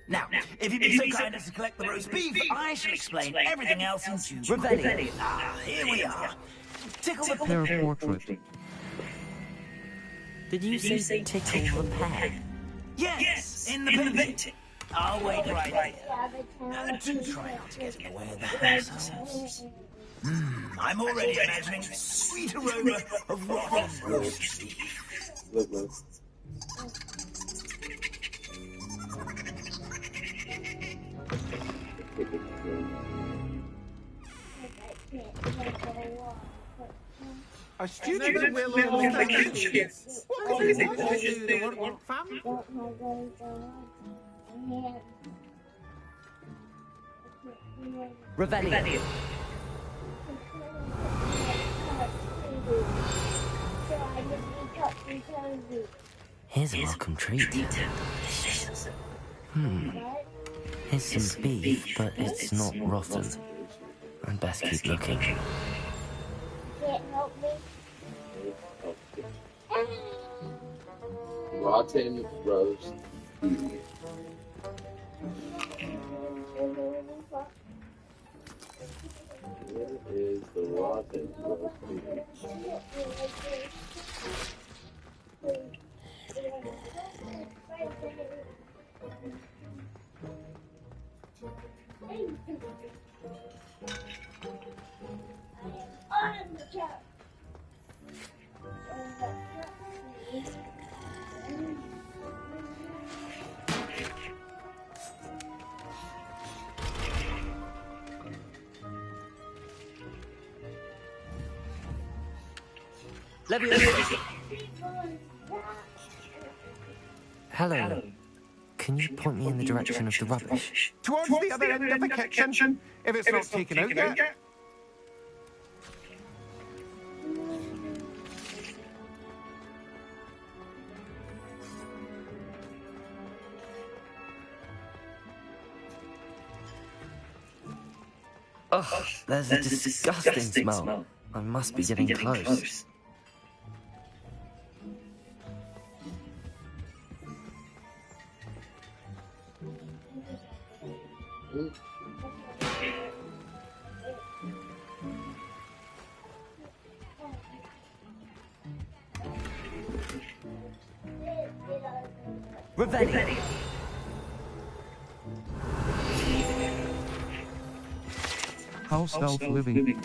Now, if you'd be so kind as to collect the roast beef, I shall explain everything else in due course. Ah, here we are. Tickle the Pear portrait. Did you say tickle the pear? Yes, in the painting. I'll wait right here. Do try not to get in the way of the house. I'm already imagining the sweet aroma of rotten roast beef. A student will understand this. What is it to do the fun? Revelio. Here's a welcome treat. Here's some beef, but it's not rotten. I'd best keep looking. Can't help me. Rotten roast beef. Where is the rotten roast beef? Leviosa. Hello. Can you point me in the direction of the rubbish? Towards the other end of the kitchen, if it's not taken out yet. Ugh, there's a disgusting smell. I must be getting close. Revelli. House elf living.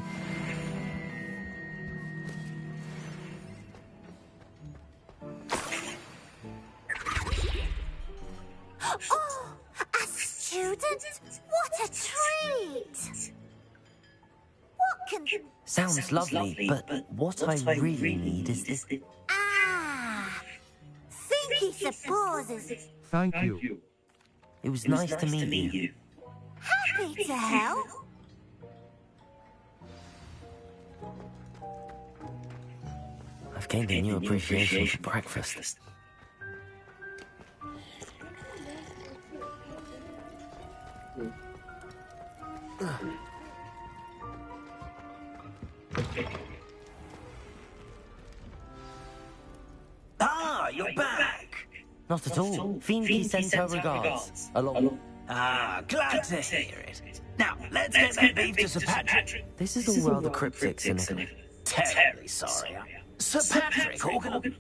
Oh, a student? What a treat! What can... Sounds lovely, but what I really need is this. Ah! Thinky supposes. Thank you. It was nice to meet you. Happy to help. I've gained a new appreciation for breakfast. Ah, you're back. Not at all. Fiendky sends her regards. Along. Ah, glad to hear it. Now, let's get that beef to Sir Patrick. This is all rather cryptic, Sir Nicholas. Terribly sorry. Sir Patrick,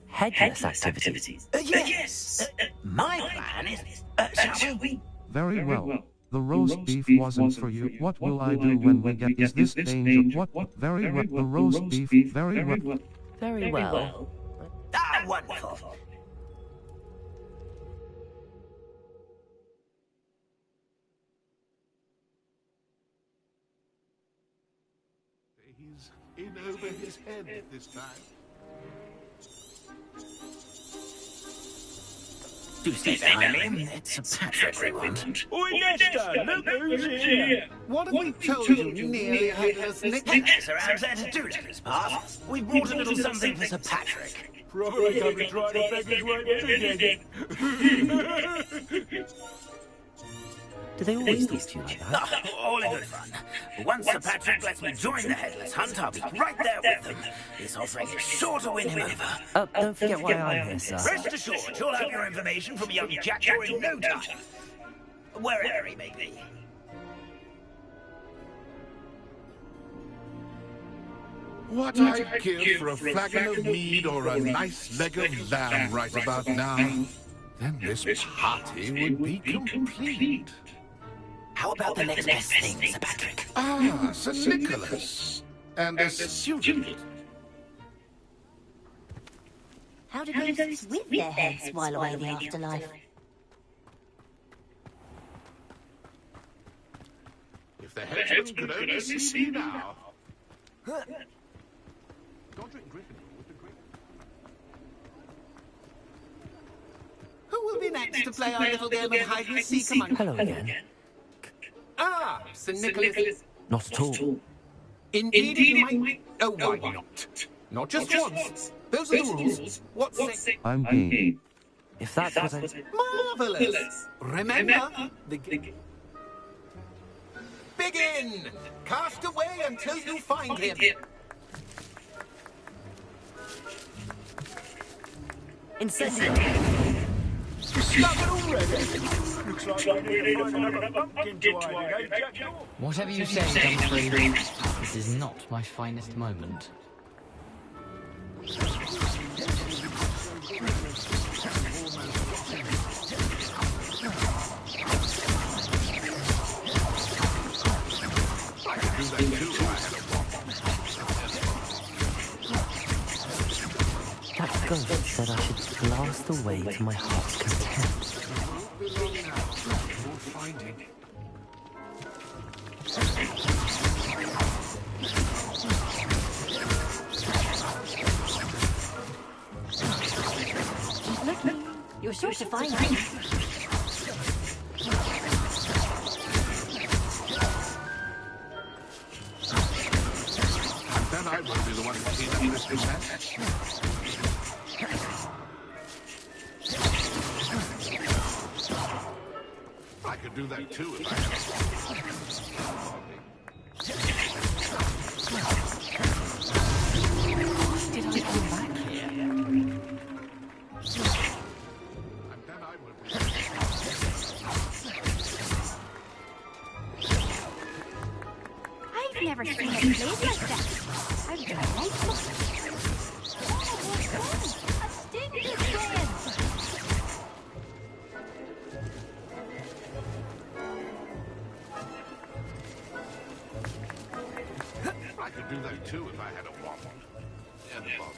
Headless activities. Yes. My plan is... shall we? Very well. The roast beef wasn't for you. What will I do when we get? Is this danger? What? Very well. The roast beef. Very well. Very well. Ah, wonderful. He's in over his head this time. Do stay behind me. It's Sir Patrick we want. Oi, Nesta, look who's here. What have we told you, nearly headless Nick? Sir Ramsay, to do this part. We brought a little something for Sir Patrick. Probably gonna try to beg his way again. Do they always talk to you like that? All in good fun. Once Sir Patrick lets me join the Headless Hunt, I'll be right there with them. This offering is sure to win him over. Don't forget why I'm here, sir. Rest assured, you'll have your information from young Jackdaw in no time. Wherever he may be. What I'd give for a flagon of mead or a nice leg of lamb right about now, then this party would be complete. How about the next best thing, Sir Patrick? Ah, Sir Nicholas. And a student. How do ghosts with their heads while away in the afterlife? If the headsman could only see me now. Who will be next to play our little game of hide and seek among us? Hello again. Ah, Sir Nicholas. Not at all. Indeed, you might. Oh, why not? Not just once. Those are the rules. What's it? I'm game. If that's what I... Marvelous. Remember the begin. Cast away until you find him. Incessant. Looks like I need to find another pumpkin to hide, eh, Jackdaw? Whatever you say, Humphrey, this is not my finest moment. That ghost said I should blast away to my heart's content. You're sure to find him. And then I will be the one to clean up this mess. I could do that too if I had a Did I come back here? And then I will be... I've never seen it played like that. How delightful. Oh, what's that? A stinking web. I could do that too if I had a wand. And a bottle.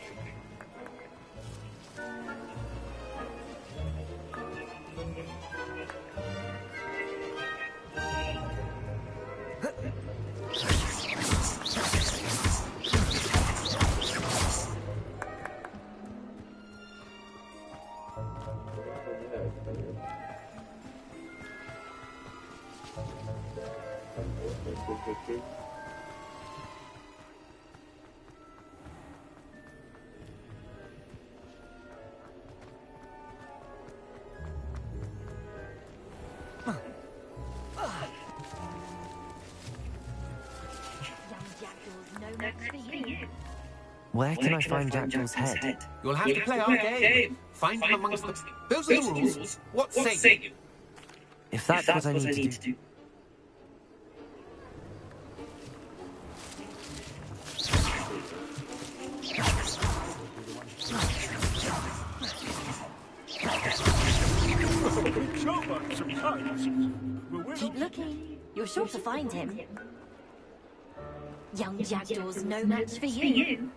Where can I find Jackdaw's head? You'll have to play our game. Find him amongst the... Those are the rules. What say you? If that's what I need to do... Keep looking. You're sure to find him. Young Jackdaw's no match for you.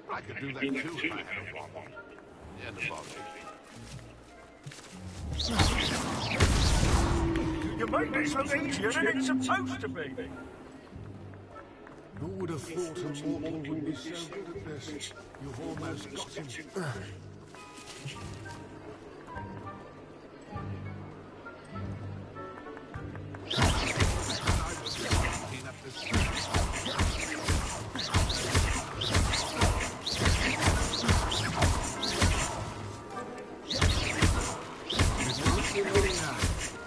I could do that too if I had a wand. And a bottle. You make it so easier than it's supposed to be. Who would have thought a mortal would be so good at this? You've almost got him.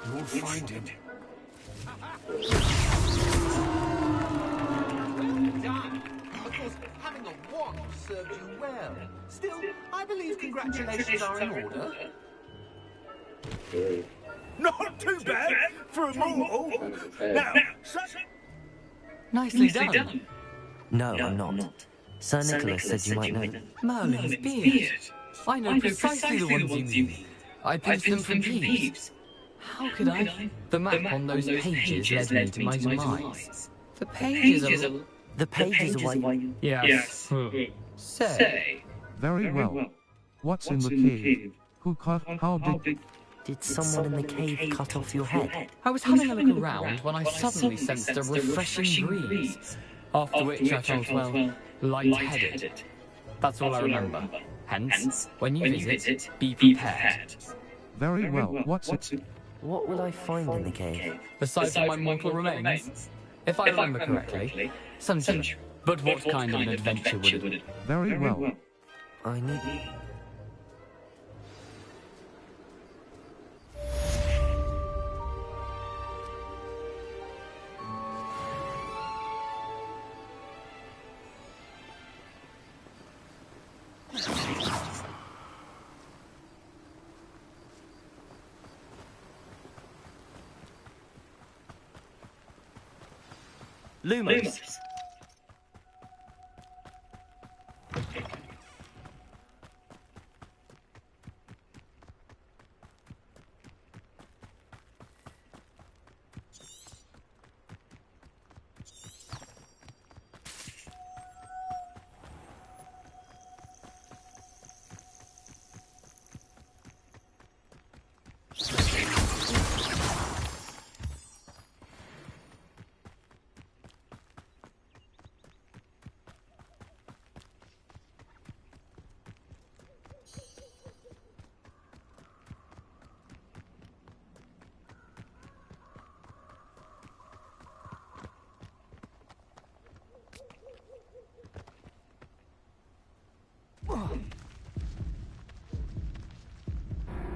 You'll find him. Done. Of course, having a wand served you well. Still, I believe congratulations are in order. Not too bad for a mortal. Now, Nicely done. No, I'm not. Sir Nicholas said you might know. Merlin's beard. I know precisely the ones you mean. I picked them from Peeves. How could I? The map on those pages led me to my demise. The pages are... The pages are why you... Yes. Say. Very well. What's in the cave? Who cut? How did... Did someone in the cave cut off your head? I was having a look around when I suddenly sensed a refreshing breeze. After which I felt, well, light-headed. That's all I remember. Hence, when you visit, be prepared. Very well. What's it? What will I find in the cave? Aside from my mortal remains, if I remember correctly, sunshine. But what kind of an adventure would it be? Very well. I need... Lumos.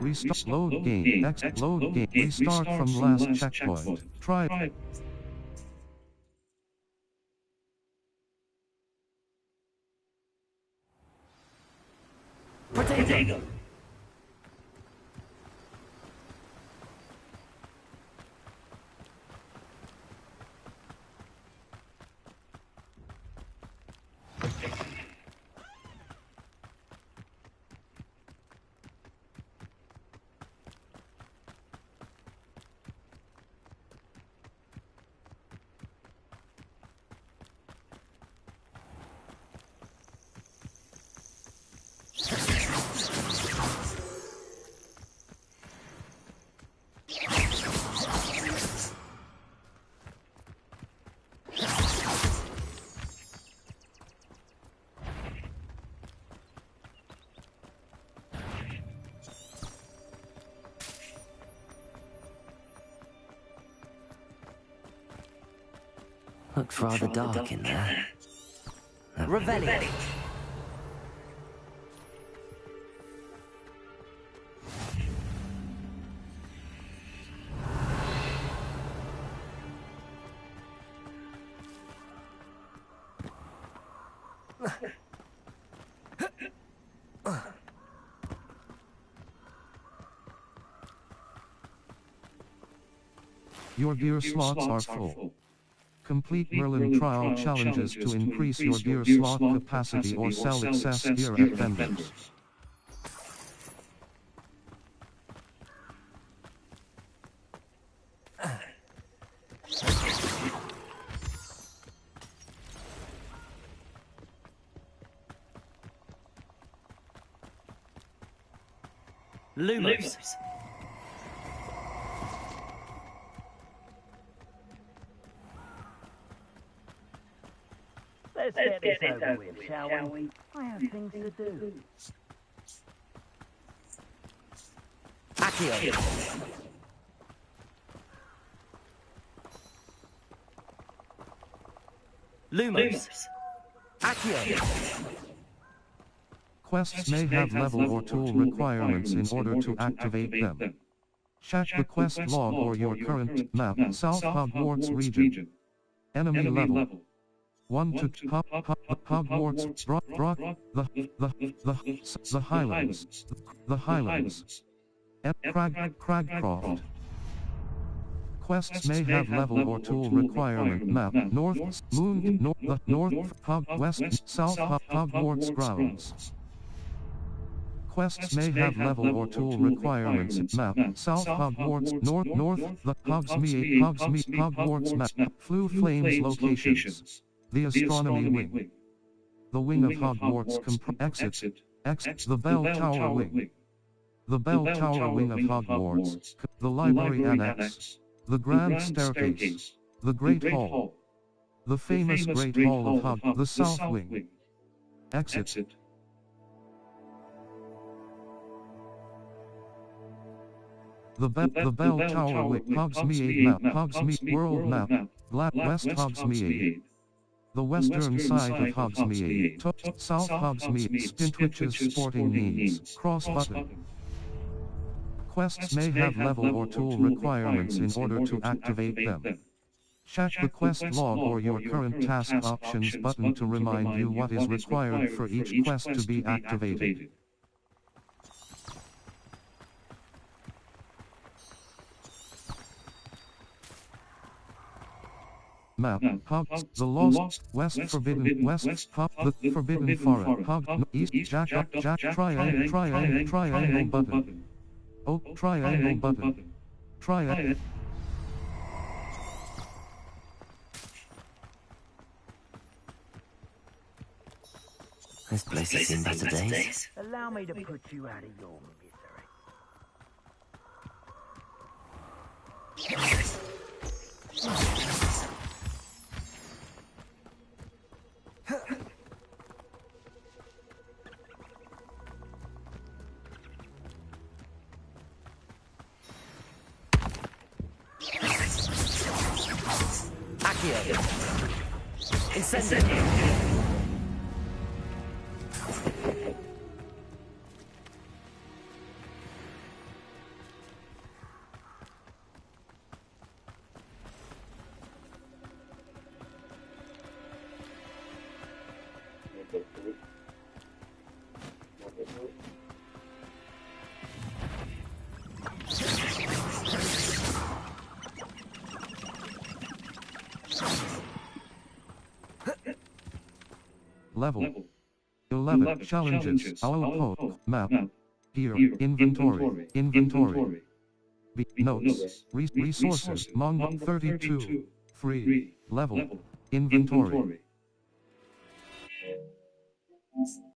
Restart. Load game. Exit. Load game. Restart from last checkpoint. Try. Potato. Looks rather dark in there. Revelio. Your gear slots are full. Complete Merlin trial challenges to increase your gear slot capacity or sell excess gear at vendors. Lumos. Let's get this over with, shall we? I have things to do. Accio. Lumos. Accio. Quests may have level or tool requirements in order to activate them. Check the quest log or your current map, South Hogwarts region. Enemy level. 1 to Hogwarts, the Highlands, Cragcroft. Quests may have level or tool requirement map, north, west, south Hogwarts grounds. Quests may have level or tool requirements map, south Hogwarts, north, the Hogwarts map, Flue Flames locations. The Astronomy Wing. The Wing of Hogwarts exit, the Bell Tower Wing. The Bell Tower Wing of Hogwarts, the Library Annex, the Grand Staircase, the Great Hall. The famous Great Hall of Hogwarts, the South Wing. Exit. The Bell Tower Wing, Hogsmeade map, Hogsmeade world map, West Hogsmeade. The western side of Hogsmeade, South Hogsmeade, Spintwitch's sporting needs, cross button. Quests may have level or tool requirements in order to activate them. Check the quest log or your current task options button to remind you what is required for each quest to be activated. Map, the Lost, West Forbidden, West, the Forbidden Forest, East, Jack, triangle button. Oak, triangle button. Triangle. This place has seen better days. Allow me to put you out of your misery. Accio. Incendio. Level. 11. Challenges. Our code. Map. Gear. Inventory. Inventory. B. Notes. Resources. Manga 32. Free. Level. Inventory.